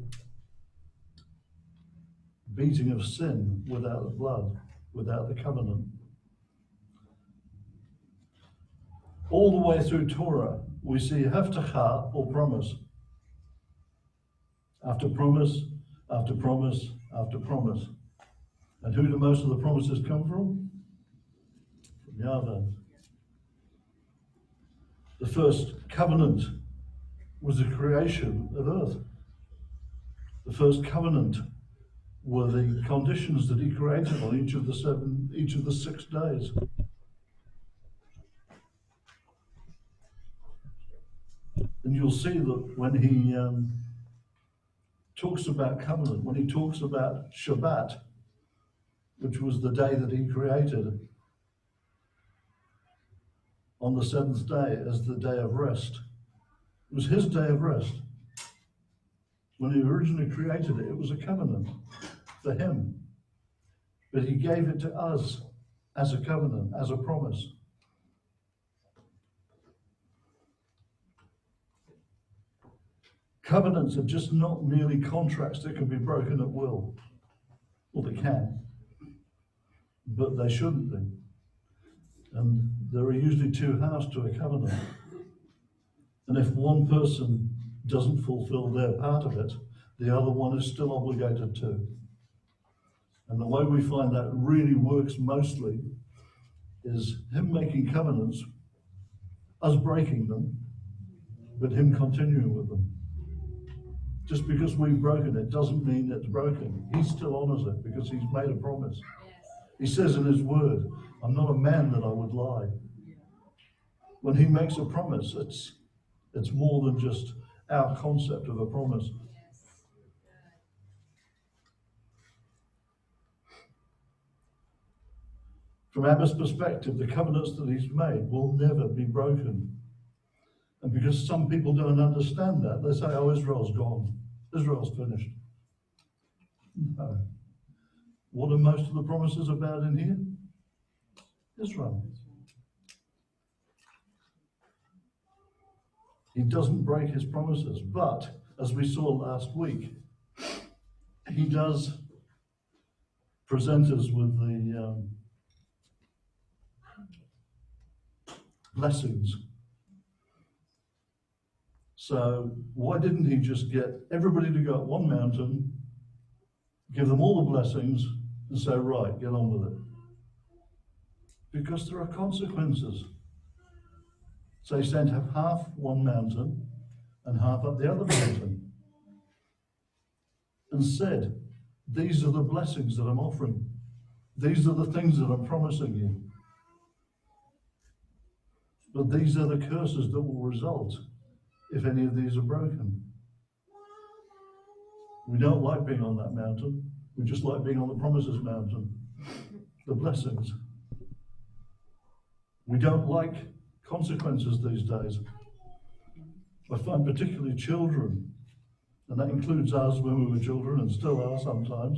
[SPEAKER 11] beating of sin without the blood, without the covenant. All the way through Torah, we see Havtacha or promise. After promise, after promise, after promise. And who do most of the promises come from? From Yahweh. The first covenant was the creation of earth. The first covenant were the conditions that he created on each of the 6 days. And you'll see that when he talks about covenant, when he talks about Shabbat, which was the day that he created, on the 7th day as the day of rest. It was his day of rest. When he originally created it, it was a covenant for him. But he gave it to us as a covenant, as a promise. Covenants are just not merely contracts that can be broken at will. Well, they can, but they shouldn't be. And there are usually two halves to a covenant. And if one person doesn't fulfill their part of it, the other one is still obligated to. And the way we find that really works mostly is him making covenants, us breaking them, but him continuing with them. Just because we've broken it doesn't mean it's broken. He still honors it because he's made a promise. He says in his word, I'm not a man that I would lie. When he makes a promise, it's more than just our concept of a promise. From Abba's perspective, the covenants that he's made will never be broken. And because some people don't understand that, they say, oh, Israel's gone. Israel's finished. No. What are most of the promises about in here? Israel. He doesn't break his promises, but as we saw last week, he does present us with the blessings. So why didn't he just get everybody to go up one mountain, give them all the blessings, and say, right, get on with it? Because there are consequences. So he sent half one mountain and half up the other mountain, and said, these are the blessings that I'm offering. These are the things that I'm promising you. But these are the curses that will result if any of these are broken. We don't like being on that mountain. We just like being on the promises mountain, the blessings. We don't like consequences these days. I find particularly children, and that includes us when we were children and still are sometimes,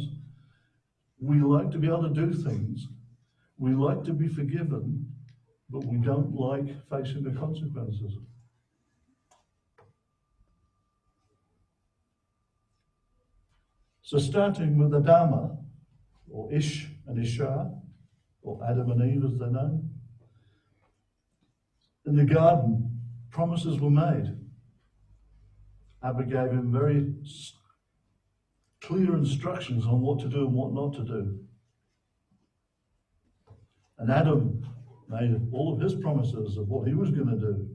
[SPEAKER 11] we like to be able to do things. We like to be forgiven, but we don't like facing the consequences. So starting with Adama, or Ish and Isha, or Adam and Eve as they're known, in the garden, promises were made. Abba gave him very clear instructions on what to do and what not to do. And Adam made all of his promises of what he was going to do.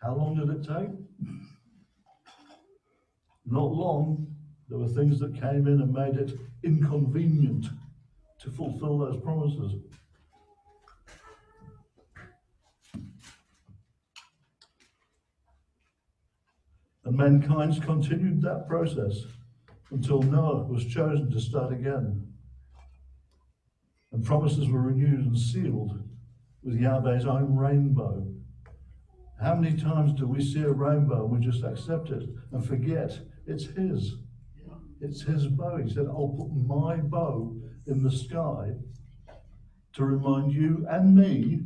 [SPEAKER 11] How long did it take? Not long. There were things that came in and made it inconvenient to fulfill those promises. And mankind continued that process until Noah was chosen to start again. And promises were renewed and sealed with Yahweh's own rainbow. How many times do we see a rainbow and we just accept it and forget it's his? It's his bow. He said, I'll put my bow in the sky to remind you and me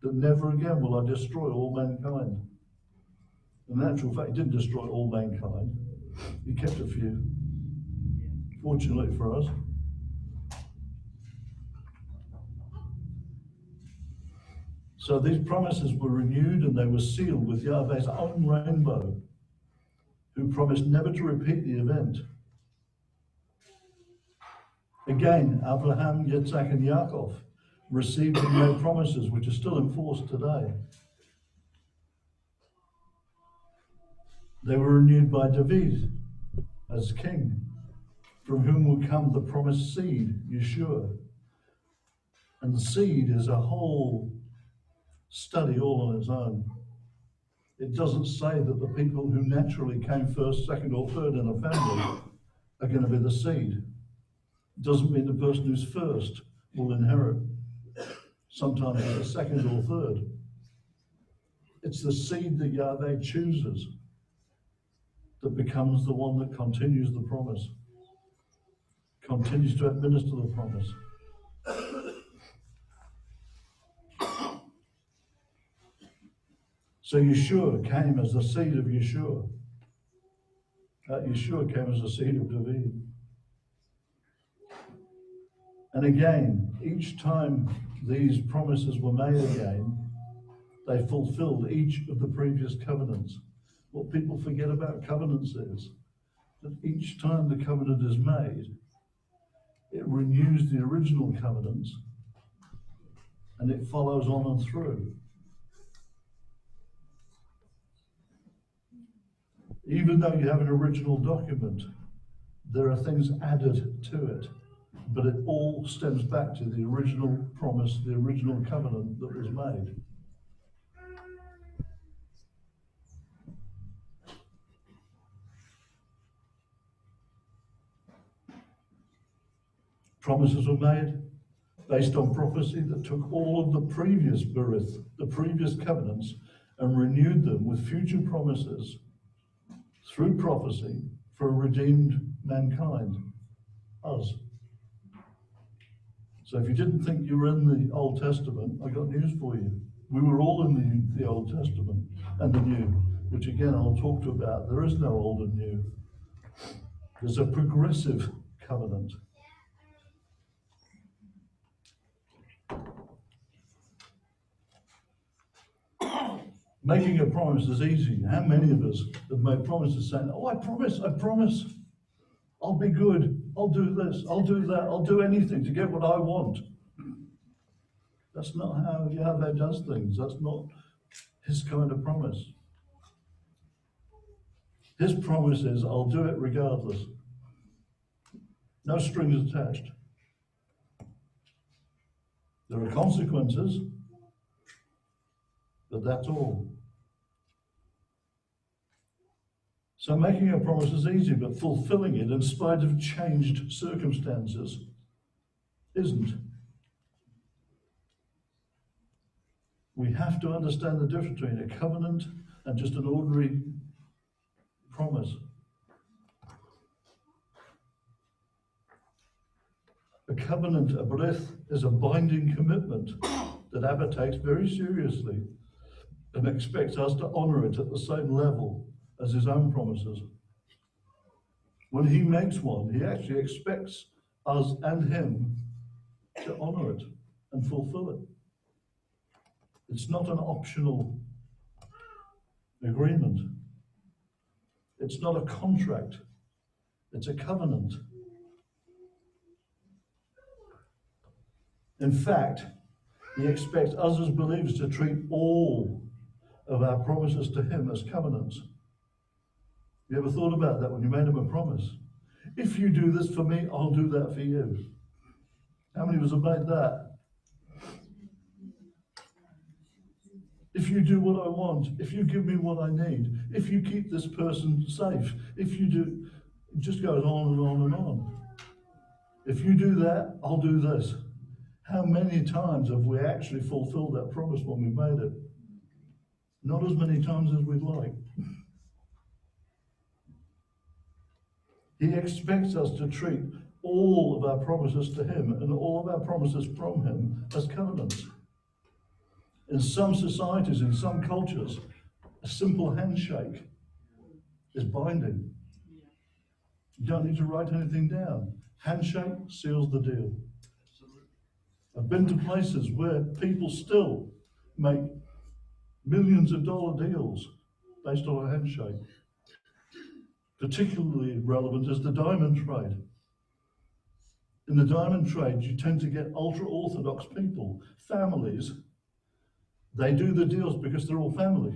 [SPEAKER 11] that never again will I destroy all mankind. In actual fact, he didn't destroy all mankind. He kept a few, fortunately for us. So these promises were renewed and they were sealed with Yahweh's own rainbow, who promised never to repeat the event. Again, Abraham, Yitzhak, and Yaakov received and made promises which are still in force today. They were renewed by David as king, from whom would come the promised seed, Yeshua. And the seed is a whole study all on its own. It doesn't say that the people who naturally came first, second, or third in a family are going to be the seed. It doesn't mean the person who's first will inherit. Sometimes it's a second or third. It's the seed that Yahweh chooses that becomes the one that continues the promise, continues to administer the promise. So Yeshua came as the seed of Yeshua. Yeshua came as the seed of David. And again, each time these promises were made again, they fulfilled each of the previous covenants. What people forget about covenants is that each time the covenant is made, it renews the original covenants and it follows on and through. Even though you have an original document, there are things added to it, but it all stems back to the original promise, the original covenant that was made. Promises were made based on prophecy that took all of the previous berith, the previous covenants, and renewed them with future promises through prophecy for a redeemed mankind, us. So if you didn't think you were in the Old Testament, I got news for you. We were all in the Old Testament. and the new, which again I'll talk to about. There is no old and new. There's a progressive covenant. Making a promise is easy. How many of us have made promises saying, oh, I promise, I'll be good, I'll do this, I'll do that, I'll do anything to get what I want. That's not how Yahweh does things. That's not his kind of promise. His promise is, I'll do it regardless. No strings attached. There are consequences, but that's all. So making a promise is easy, but fulfilling it in spite of changed circumstances isn't. We have to understand the difference between a covenant and just an ordinary promise. A covenant, a breath, is a binding commitment that Abba takes very seriously and expects us to honor it at the same level as his own promises. When he makes one, he actually expects us and him to honor it and fulfill it. It's not an optional agreement. It's not a contract. It's a covenant. In fact, he expects us as believers to treat all of our promises to him as covenants. You ever thought about that when you made him a promise? If you do this for me, I'll do that for you. How many of us have made that? If you do what I want, if you give me what I need, if you keep this person safe, if you do, it just goes on and on and on. If you do that, I'll do this. How many times have we actually fulfilled that promise when we made it? Not as many times as we'd like. He expects us to treat all of our promises to him and all of our promises from him as covenants. In some societies, in some cultures, a simple handshake is binding. You don't need to write anything down. Handshake seals the deal. I've been to places where people still make millions of dollar deals based on a handshake. Particularly relevant is the diamond trade. In the diamond trade, you tend to get ultra-Orthodox people, families. They do the deals because they're all family.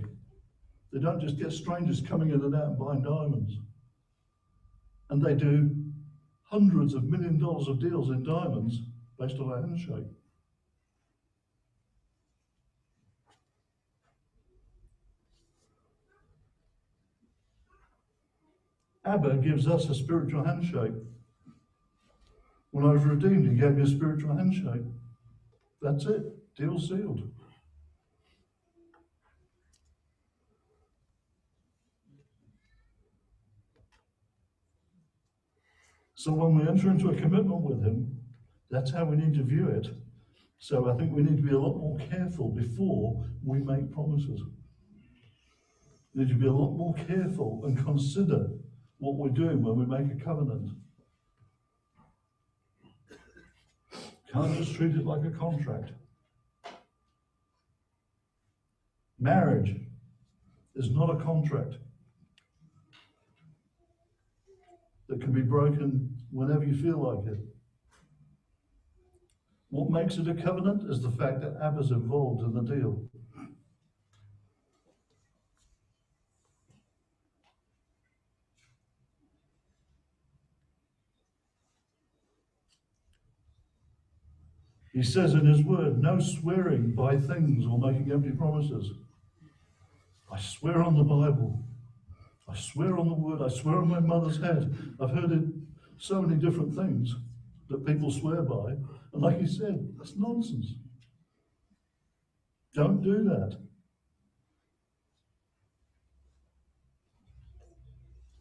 [SPEAKER 11] They don't just get strangers coming in and out and buying diamonds. And they do hundreds of $millions of deals in diamonds based on a handshake. Abba gives us a spiritual handshake. When I was redeemed, he gave me a spiritual handshake. That's it. Deal sealed. So when we enter into a commitment with him, that's how we need to view it. So I think we need to be a lot more careful before we make promises. We need to be a lot more careful and consider what we're doing when we make a covenant. Can't just treat it like a contract. Marriage is not a contract that can be broken whenever you feel like it. What makes it a covenant is the fact that Abba's involved in the deal. He says in his word, no swearing by things or making empty promises. I swear on the Bible. I swear on the word. I swear on my mother's head. I've heard it so many different things that people swear by. And like he said, that's nonsense. Don't do that.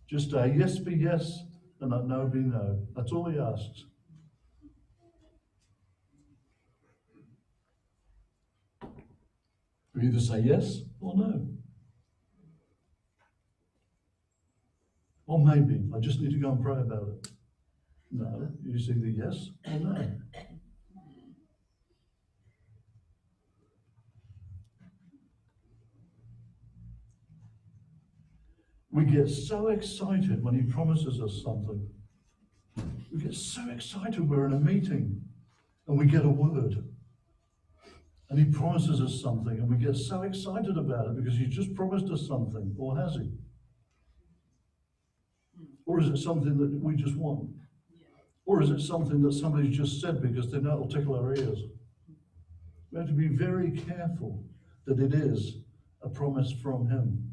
[SPEAKER 11] Just a yes be yes and a no be no. That's all he asks. We either say yes or no. Or maybe, I just need to go and pray about it. No, it's either yes or no. We get so excited when he promises us something. We get so excited we're in a meeting and we get a word. And he promises us something and we get so excited about it because he's just promised us something, or has he? Or is it something that we just want? Or is it something that somebody's just said because they know it'll tickle our ears? We have to be very careful that it is a promise from him,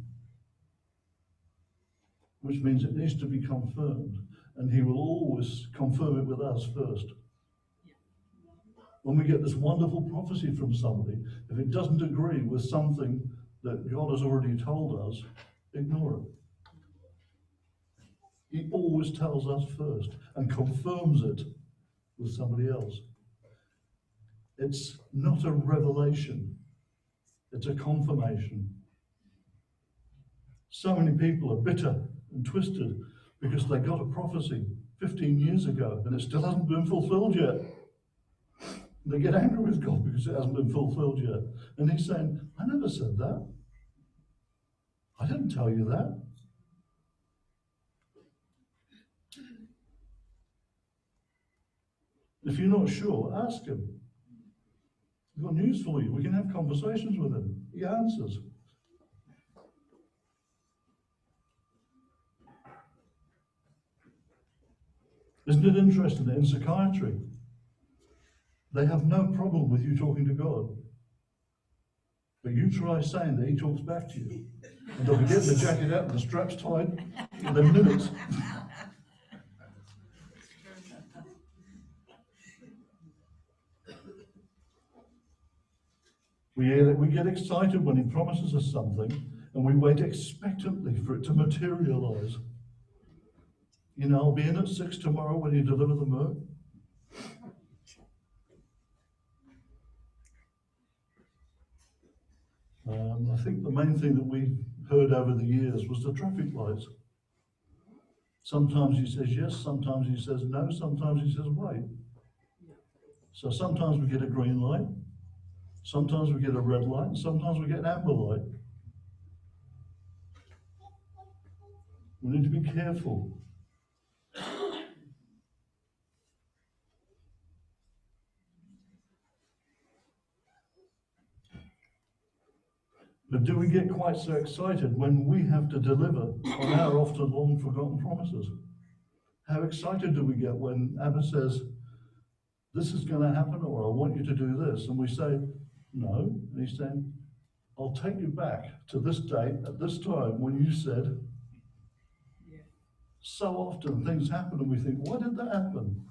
[SPEAKER 11] which means it needs to be confirmed, and he will always confirm it with us first. When we get this wonderful prophecy from somebody, if it doesn't agree with something that God has already told us, ignore it. He always tells us first and confirms it with somebody else. It's not a revelation, it's a confirmation. So many people are bitter and twisted because they got a prophecy 15 years ago and it still hasn't been fulfilled yet. They get angry with God because it hasn't been fulfilled yet. And he's saying, I never said that. I didn't tell you that. If you're not sure, ask him. I've got news for you. We can have conversations with him. He answers. Isn't it interesting that in psychiatry, they have no problem with you talking to God. But you try saying that he talks back to you. And they'll be getting the jacket out and the straps tied within minutes. We get excited when he promises us something and we wait expectantly for it to materialize. You know, I'll be in at 6 tomorrow when you deliver the milk. I think the main thing that we heard over the years was the traffic lights. Sometimes he says yes, sometimes he says no, sometimes he says wait. So sometimes we get a green light, sometimes we get a red light, and sometimes we get an amber light. We need to be careful. But do we get quite so excited when we have to deliver on our often long forgotten promises? How excited do we get when Abba says, this is going to happen, or I want you to do this, and we say, no, and he's saying, I'll take you back to this date at this time when you said. So often things happen and we think, why did that happen?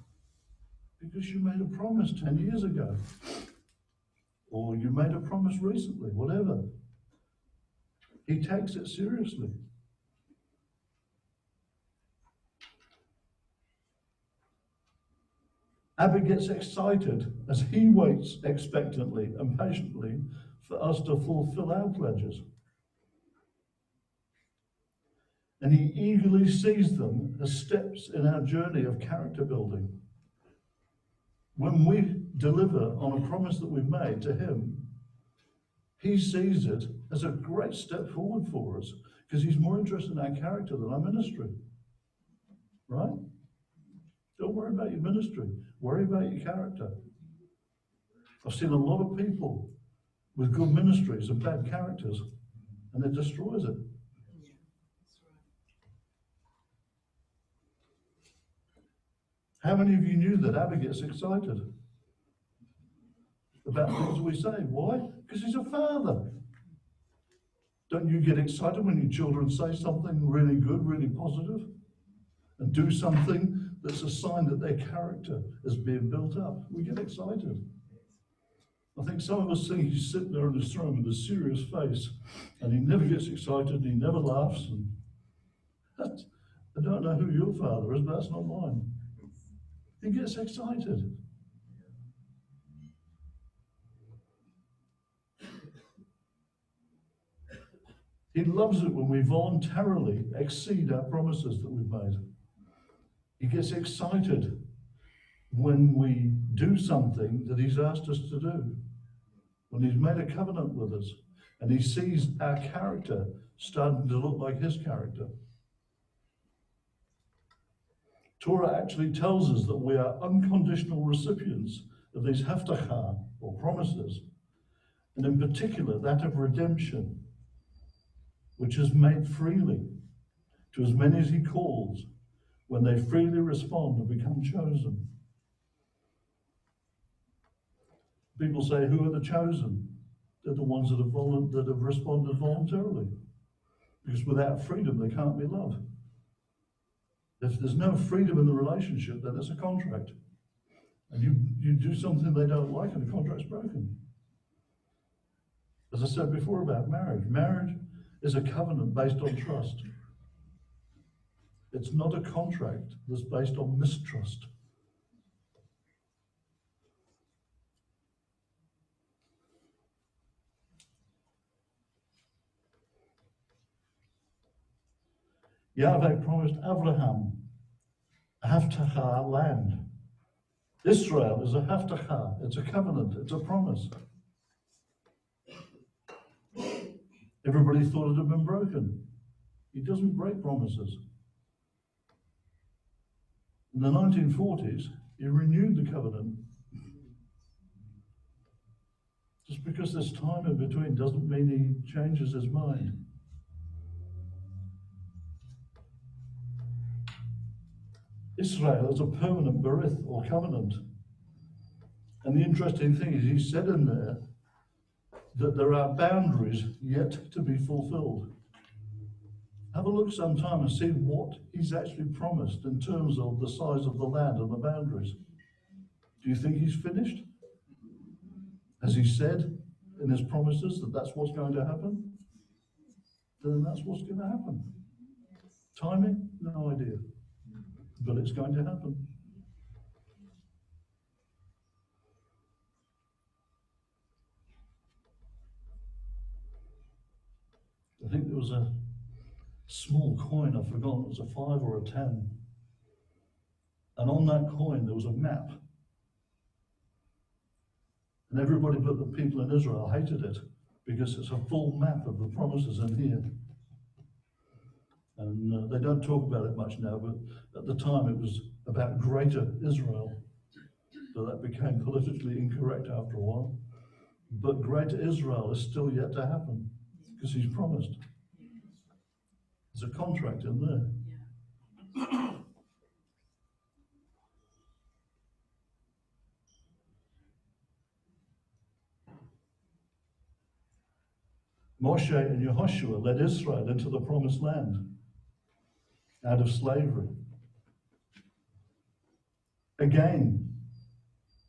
[SPEAKER 11] Because you made a promise 10 years ago, or you made a promise recently, whatever. He takes it seriously. Abba gets excited as he waits expectantly and patiently for us to fulfill our pledges. And he eagerly sees them as steps in our journey of character building. When we deliver on a promise that we've made to him, he sees it as a great step forward for us because he's more interested in our character than our ministry. Right? Don't worry about your ministry. Worry about your character. I've seen a lot of people with good ministries and bad characters, and it destroys it. How many of you knew that Abba gets excited about things we say? Why? Because he's a father. Don't you get excited when your children say something really good, really positive, and do something that's a sign that their character is being built up? We get excited. I think some of us think he's sitting there in his throne with a serious face, and he never gets excited, and he never laughs. And I don't know who your father is, but that's not mine. He gets excited. He loves it when we voluntarily exceed our promises that we've made. He gets excited when we do something that he's asked us to do, when he's made a covenant with us, and he sees our character starting to look like his character. Torah actually tells us that we are unconditional recipients of these haftachah, or promises, and in particular that of redemption, which is made freely to as many as he calls, when they freely respond and become chosen. People say, who are the chosen? They're the ones that have responded voluntarily. Because without freedom, there can't be love. If there's no freedom in the relationship, then it's a contract. And you do something they don't like and the contract's broken. As I said before about marriage, marriage is a covenant based on trust. It's not a contract that's based on mistrust. Yahweh promised Abraham a haftachah land. Israel is a haftachah, it's a covenant, it's a promise. Everybody thought it had been broken. He doesn't break promises. In the 1940s, he renewed the covenant. Just because there's time in between doesn't mean he changes his mind. Israel is a permanent berith, or covenant. And the interesting thing is, he said in there that there are boundaries yet to be fulfilled. Have a look sometime and see what he's actually promised in terms of the size of the land and the boundaries. Do you think he's finished? Has he said in his promises that that's what's going to happen? Then that's what's going to happen. Timing? No idea. But it's going to happen. I think there was a small coin, I've forgotten, it was a 5 or a 10. And on that coin there was a map. And everybody but the people in Israel hated it because it's a full map of the promises in here. And they don't talk about it much now, but at the time it was about Greater Israel. So that became politically incorrect after a while. But Greater Israel is still yet to happen because he's promised. There's a contract in there. Moshe and Yehoshua led Israel into the promised land out of slavery. Again,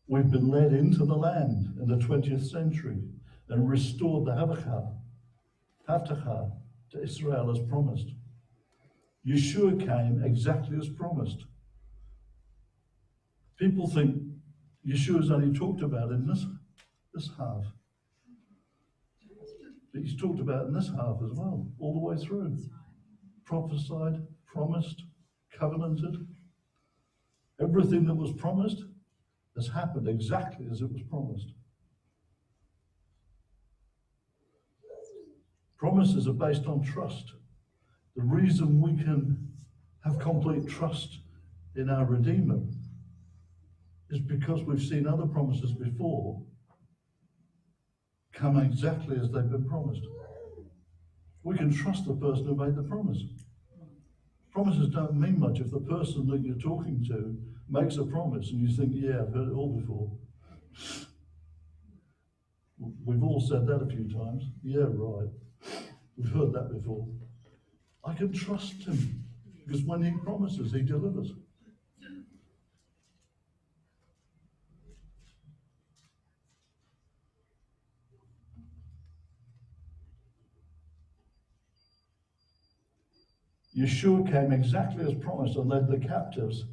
[SPEAKER 11] we've been led into the land in the 20th century and restored the haftachah to Israel as promised. Yeshua came exactly as promised. People think Yeshua's only talked about in this half. But he's talked about in this half as well, all the way through. Prophesied, promised, covenanted. Everything that was promised has happened exactly as it was promised. Promises are based on trust. The reason we can have complete trust in our Redeemer is because we've seen other promises before come exactly as they've been promised. We can trust the person who made the promise. Promises don't mean much if the person that you're talking to makes a promise and you think, yeah, I've heard it all before. We've all said that a few times. Yeah, right. We've heard that before. I can trust him because when he promises, he delivers. Yeshua came exactly as promised and led the captives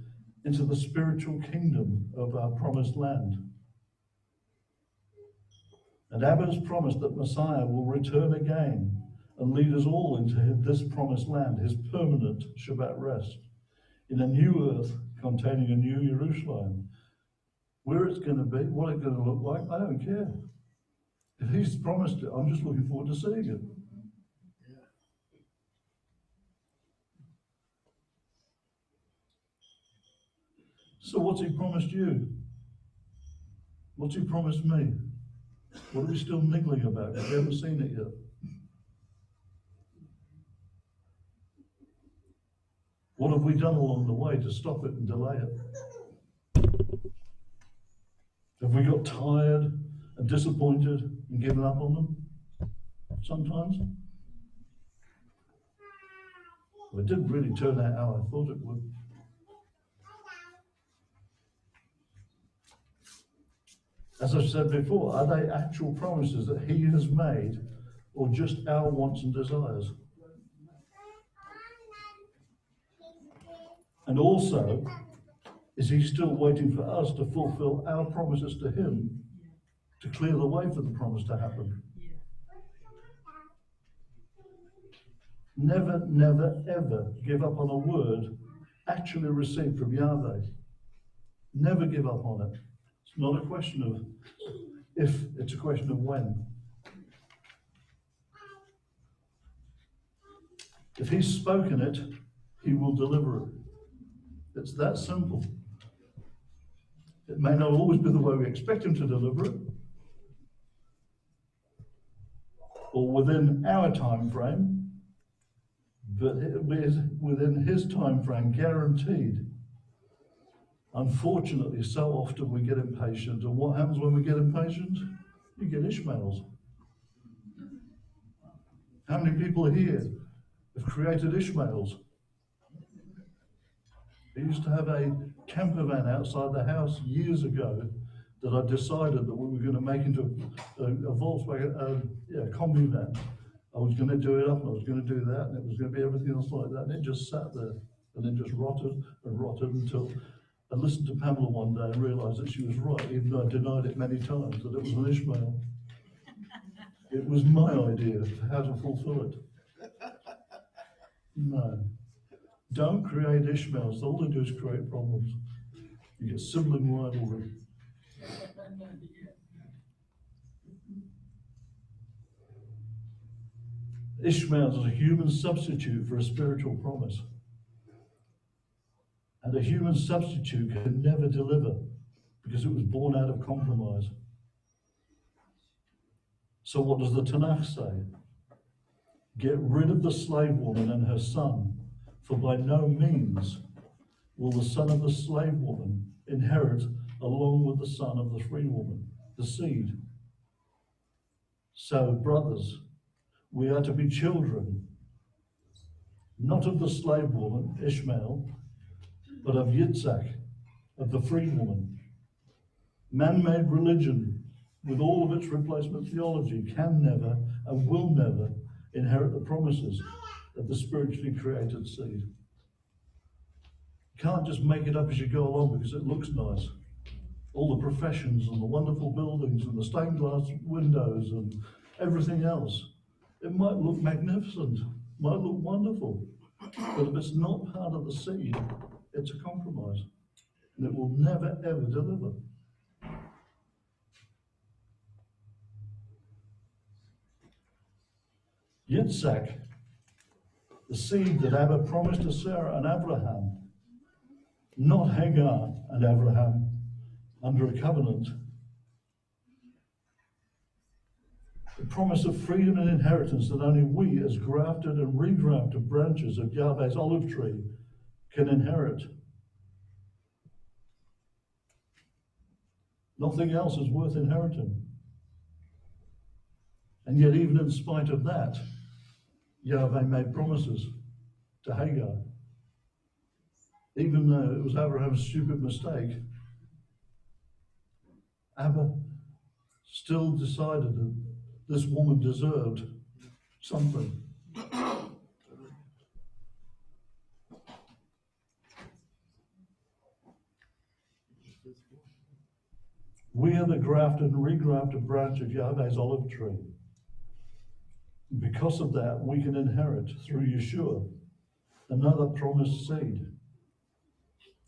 [SPEAKER 11] into the spiritual kingdom of our promised land. And Abba's promised that Messiah will return again and lead us all into this promised land, his permanent Shabbat rest, in a new earth containing a new Jerusalem. Where it's going to be, what it's going to look like, I don't care. If he's promised it, I'm just looking forward to seeing it. So what's he promised you? What's he promised me? What are we still niggling about? We haven't seen it yet. What have we done along the way to stop it and delay it? Have we got tired and disappointed and given up on them? Sometimes. Well, it didn't really turn out how I thought it would. As I've said before, are they actual promises that he has made, or just our wants and desires? And also, is he still waiting for us to fulfill our promises to him to clear the way for the promise to happen? Never, never, ever give up on a word actually received from Yahweh. Never give up on it. It's not a question of if, it's a question of when. If he's spoken it, he will deliver it. It's that simple. It may not always be the way we expect him to deliver it, or within our time frame, but it is within his time frame, guaranteed. Unfortunately, so often we get impatient, and what happens when we get impatient? You get Ishmaels. How many people here have created Ishmaels? I used to have a camper van outside the house years ago that I decided that we were going to make into a Volkswagen, a combi van. I was going to do it up, and I was going to do that, and it was going to be everything else like that, and it just sat there, and it just rotted and rotted until I listened to Pamela one day and realised that she was right, even though I denied it many times, that it was an Ishmael. It was my idea of how to fulfill it. No. Don't create Ishmaels. All they do is create problems. You get sibling rivalry. Ishmael is a human substitute for a spiritual promise. And a human substitute can never deliver because it was born out of compromise. So what does the Tanakh say? Get rid of the slave woman and her son, for by no means will the son of the slave woman inherit along with the son of the free woman, the seed. So, brothers, we are to be children, not of the slave woman, Ishmael, but of Yitzhak, of the free woman. Man-made religion, with all of its replacement theology, can never and will never inherit the promises of the spiritually created seed. You can't just make it up as you go along because it looks nice. All the professions and the wonderful buildings and the stained glass windows and everything else. It might look magnificent, might look wonderful, but if it's not part of the seed, it's a compromise, and it will never ever deliver. Yitzhak, the seed that Abba promised to Sarah and Abraham, not Hagar and Abraham under a covenant. The promise of freedom and inheritance that only we, as grafted and regrafted branches of Yahweh's olive tree, can inherit. Nothing else is worth inheriting. And yet, even in spite of that, Yahweh made promises to Hagar. Even though it was Abraham's stupid mistake, Abba still decided that this woman deserved something. We are the grafted and regrafted branch of Yahweh's olive tree. Because of that, we can inherit through Yeshua another promised seed.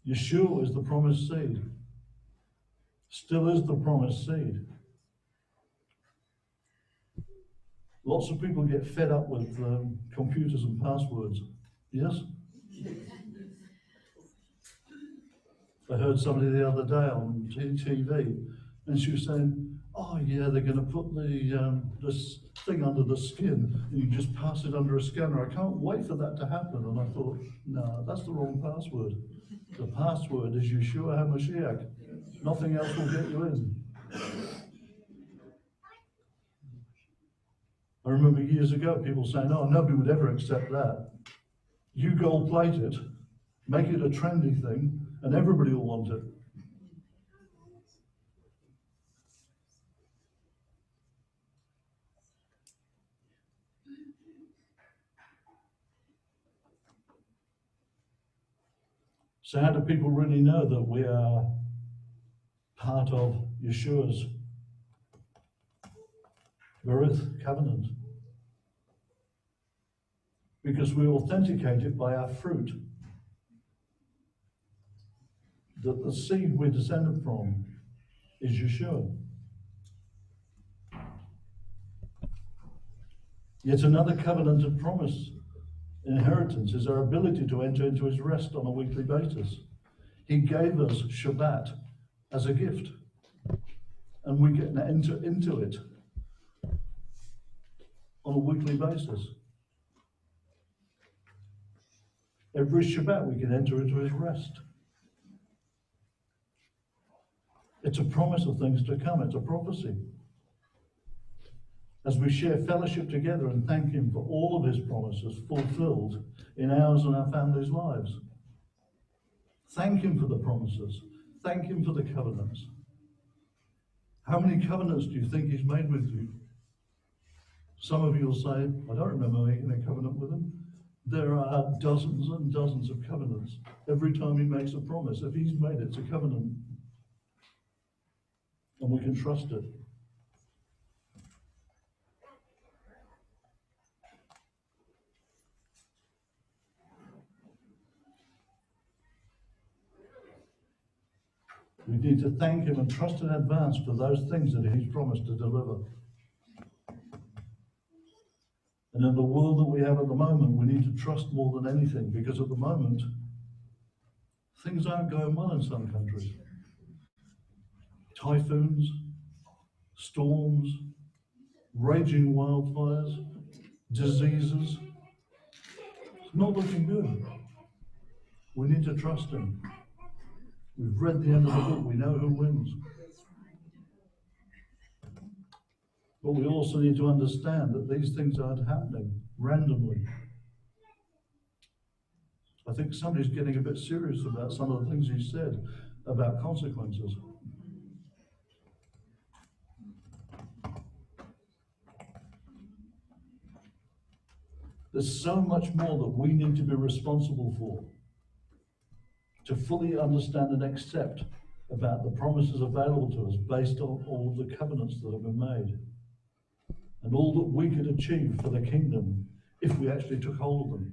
[SPEAKER 11] Yeshua is the promised seed. Still is the promised seed. Lots of people get fed up with computers and passwords. Yes? I heard somebody the other day on TV, and she was saying, "Oh yeah, they're going to put this thing under the skin, and you just pass it under a scanner. I can't wait for that to happen." And I thought, no, that's the wrong password. The password is Yeshua HaMashiach. Nothing else will get you in. I remember years ago people saying, "Oh, nobody would ever accept that." You gold plate it, make it a trendy thing, and everybody will want it. So how do people really know that we are part of Yeshua's Berith covenant? Because we authenticate it by our fruit. That the seed we're descended from is Yeshua. Yet another covenant of promise, inheritance, is our ability to enter into his rest on a weekly basis. He gave us Shabbat as a gift, and we get to enter into it on a weekly basis. Every Shabbat we can enter into his rest. It's a promise of things to come. It's a prophecy. As we share fellowship together and thank him for all of his promises fulfilled in ours and our families' lives. Thank him for the promises. Thank him for the covenants. How many covenants do you think he's made with you? Some of you will say, "I don't remember making a covenant with him." There are dozens and dozens of covenants. Every time he makes a promise, if he's made it, it's a covenant. And we can trust it. We need to thank him and trust in advance for those things that he's promised to deliver. And in the world that we have at the moment, we need to trust more than anything, because at the moment, things aren't going well in some countries. Typhoons, storms, raging wildfires, diseases. It's not looking good. We need to trust him. We've read the end of the book. We know who wins. But we also need to understand that these things aren't happening randomly. I think somebody's getting a bit serious about some of the things he said about consequences. There's so much more that we need to be responsible for, to fully understand and accept about the promises available to us based on all the covenants that have been made, and all that we could achieve for the kingdom if we actually took hold of them.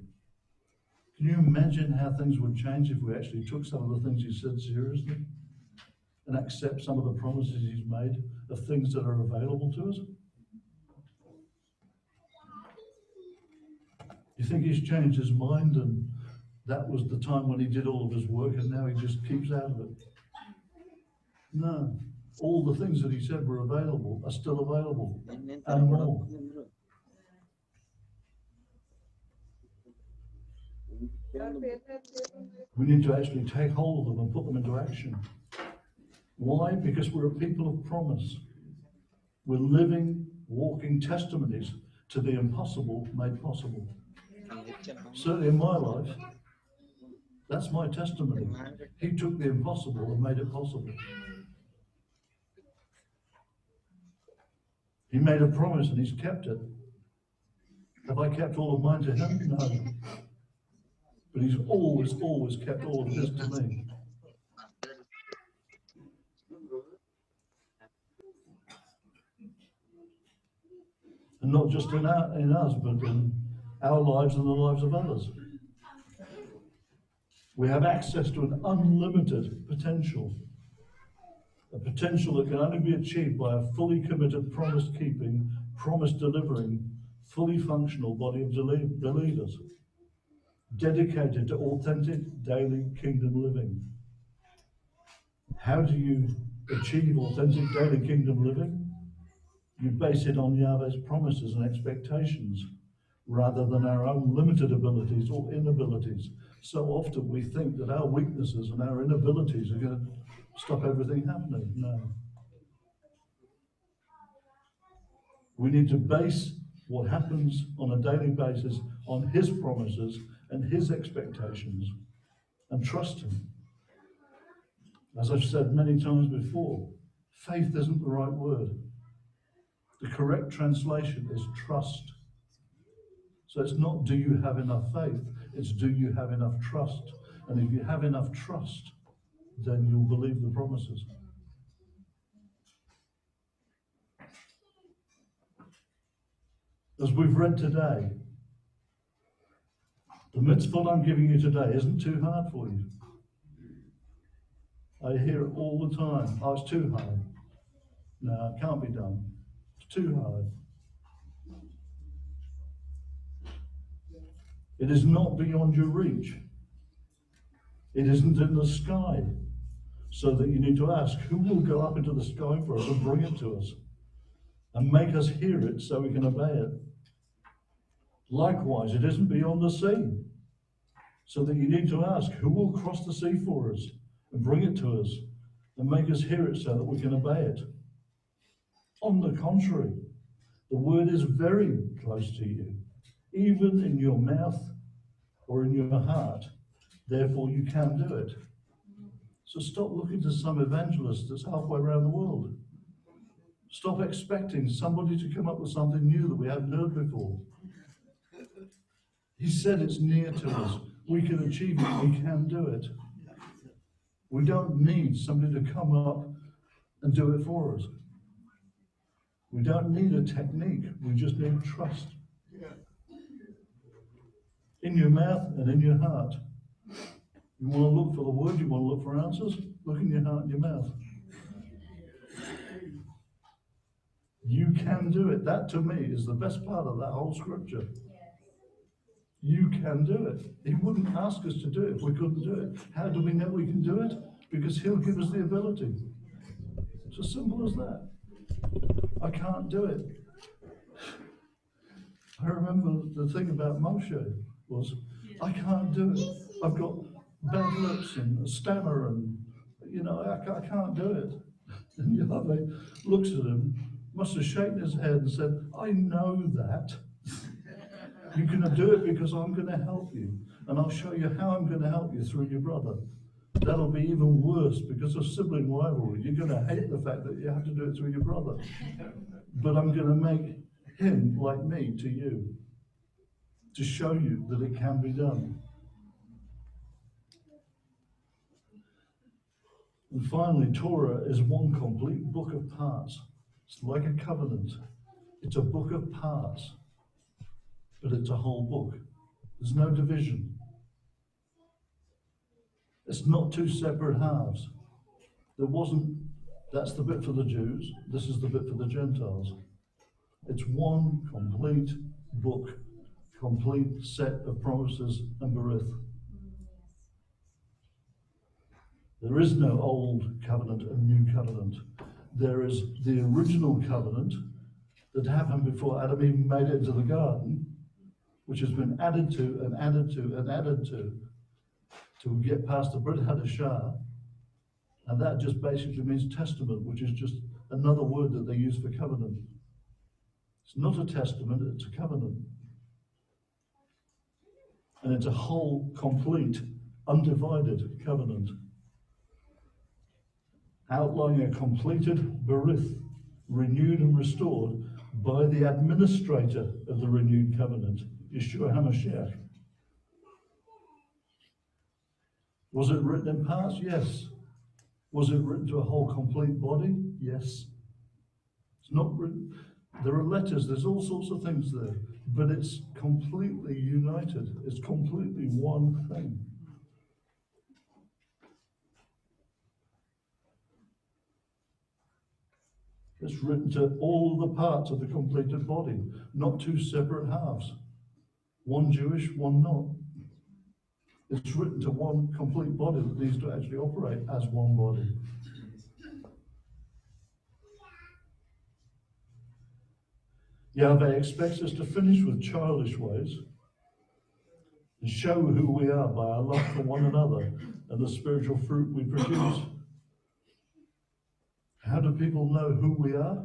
[SPEAKER 11] Can you imagine how things would change if we actually took some of the things he said seriously and accept some of the promises he's made of things that are available to us? You think he's changed his mind and that was the time when he did all of his work and now he just keeps out of it? No. All the things that he said were available are still available, and more. We need to actually take hold of them and put them into action. Why? Because we're a people of promise. We're living, walking testimonies to the impossible made possible. Certainly in my life, that's my testimony. He took the impossible and made it possible. He made a promise and he's kept it. Have I kept all of mine to him? No. But he's always kept all of his to me. And not just in us, but in our lives and the lives of others. We have access to an unlimited potential. A potential that can only be achieved by a fully committed, promise-keeping, promise-delivering, fully functional body of believers, dedicated to authentic daily kingdom living. How do you achieve authentic daily kingdom living? You base it on Yahweh's promises and expectations, rather than our own limited abilities or inabilities. So often we think that our weaknesses and our inabilities are going to stop everything happening. No. We need to base what happens on a daily basis on His promises and His expectations and trust Him. As I've said many times before, faith isn't the right word. The correct translation is trust. So it's not do you have enough faith, it's do you have enough trust. And if you have enough trust, then you'll believe the promises. As we've read today, the mitzvah I'm giving you today isn't too hard for you. I hear it all the time. Oh, it's too hard. No, it can't be done. It's too hard. It is not beyond your reach. It isn't in the sky, so that you need to ask, who will go up into the sky for us and bring it to us and make us hear it so we can obey it? Likewise, it isn't beyond the sea, so that you need to ask, who will cross the sea for us and bring it to us and make us hear it so that we can obey it? On the contrary, the word is very close to you, even in your mouth or in your heart. Therefore, you can do it. So stop looking to some evangelist that's halfway around the world. Stop expecting somebody to come up with something new that we haven't heard before. He said it's near to us. We can achieve it. We can do it. We don't need somebody to come up and do it for us. We don't need a technique. We just need trust. In your mouth and in your heart. You want to look for the word, you want to look for answers? Look in your heart and your mouth. You can do it. That, to me, is the best part of that whole scripture. You can do it. He wouldn't ask us to do it if we couldn't do it. How do we know we can do it? Because He'll give us the ability. It's as simple as that. I can't do it. I remember the thing about Moshe was, I can't do it. I've got bad lips and a stammer and, I can't do it. And Yahweh looks at him, must have shaken his head and said, I know that. You're going to do it because I'm going to help you. And I'll show you how I'm going to help you through your brother. That'll be even worse because of sibling rivalry. You're going to hate the fact that you have to do it through your brother. But I'm going to make him like me to you, to show you that it can be done. And finally, Torah is one complete book of parts. It's like a covenant. It's a book of parts, but it's a whole book. There's no division. It's not two separate halves. That's the bit for the Jews, this is the bit for the Gentiles. It's one complete book, complete set of promises and berith. There is no old covenant and new covenant. There is the original covenant that happened before Adam even made it into the garden, which has been added to and added to and added to get past the Brit Hadashah, and that just basically means testament, which is just another word that they use for covenant. It's not a testament, it's a covenant. And it's a whole, complete, undivided covenant, outlining a completed berith, renewed and restored by the administrator of the renewed covenant, Yeshua HaMashiach. Was it written in parts? Yes. Was it written to a whole complete body? Yes. It's not written. There are letters, there's all sorts of things there, but it's completely united. It's completely one thing. It's written to all the parts of the completed body, not two separate halves. One Jewish, one not. It's written to one complete body that needs to actually operate as one body. Yahweh expects us to finish with childish ways and show who we are by our love for one another and the spiritual fruit we produce. How do people know who we are?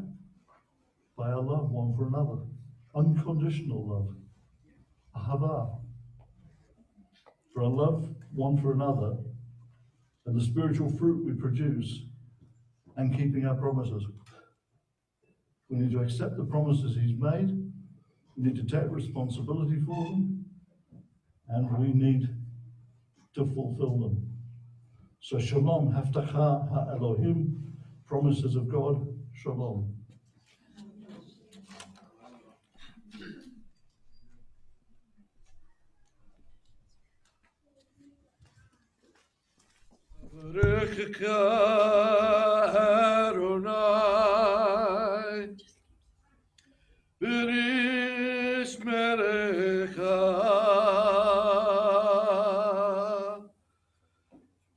[SPEAKER 11] By our love one for another. Unconditional love. Ahava. For our love one for another and the spiritual fruit we produce and keeping our promises. We need to accept the promises he's made. We need to take responsibility for them. And we need to fulfill them. So shalom, haftacha ha-Elohim, promises of God, shalom.
[SPEAKER 1] Baruchka Adonai, B'nishmerecha,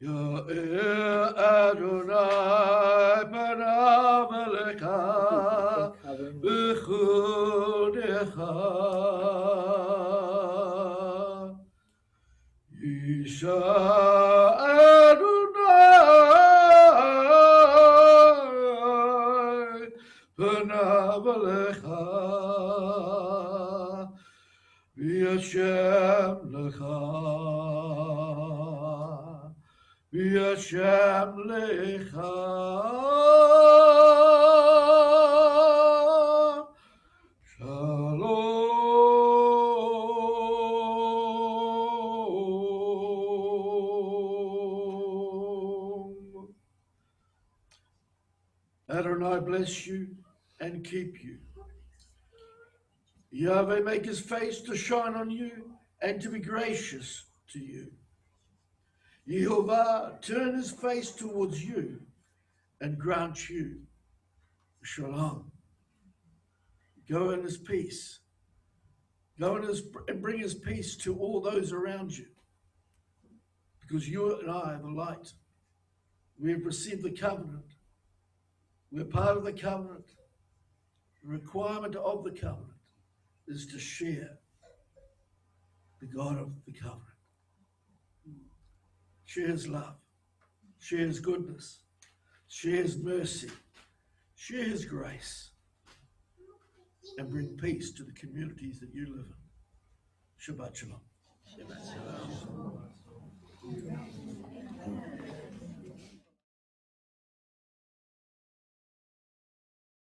[SPEAKER 1] Ya'er Adonai panav elecha, B'chudecha, Yisha panav elecha, v'yashem lecha, v'yashem lecha, shalom. Adonai bless you and keep you. Yahweh make his face to shine on you and to be gracious to you. Yehovah turn his face towards you and grant you shalom. Go in his peace. Go in his, and bring his peace to all those around you. Because you and I are the light. We have received the covenant. We're part of the covenant. The requirement of the covenant is to share the God of the covenant. Share his love. Share his goodness. Share his mercy. Share his grace. And bring peace to the communities that you live in. Shabbat shalom. Shabbat shalom.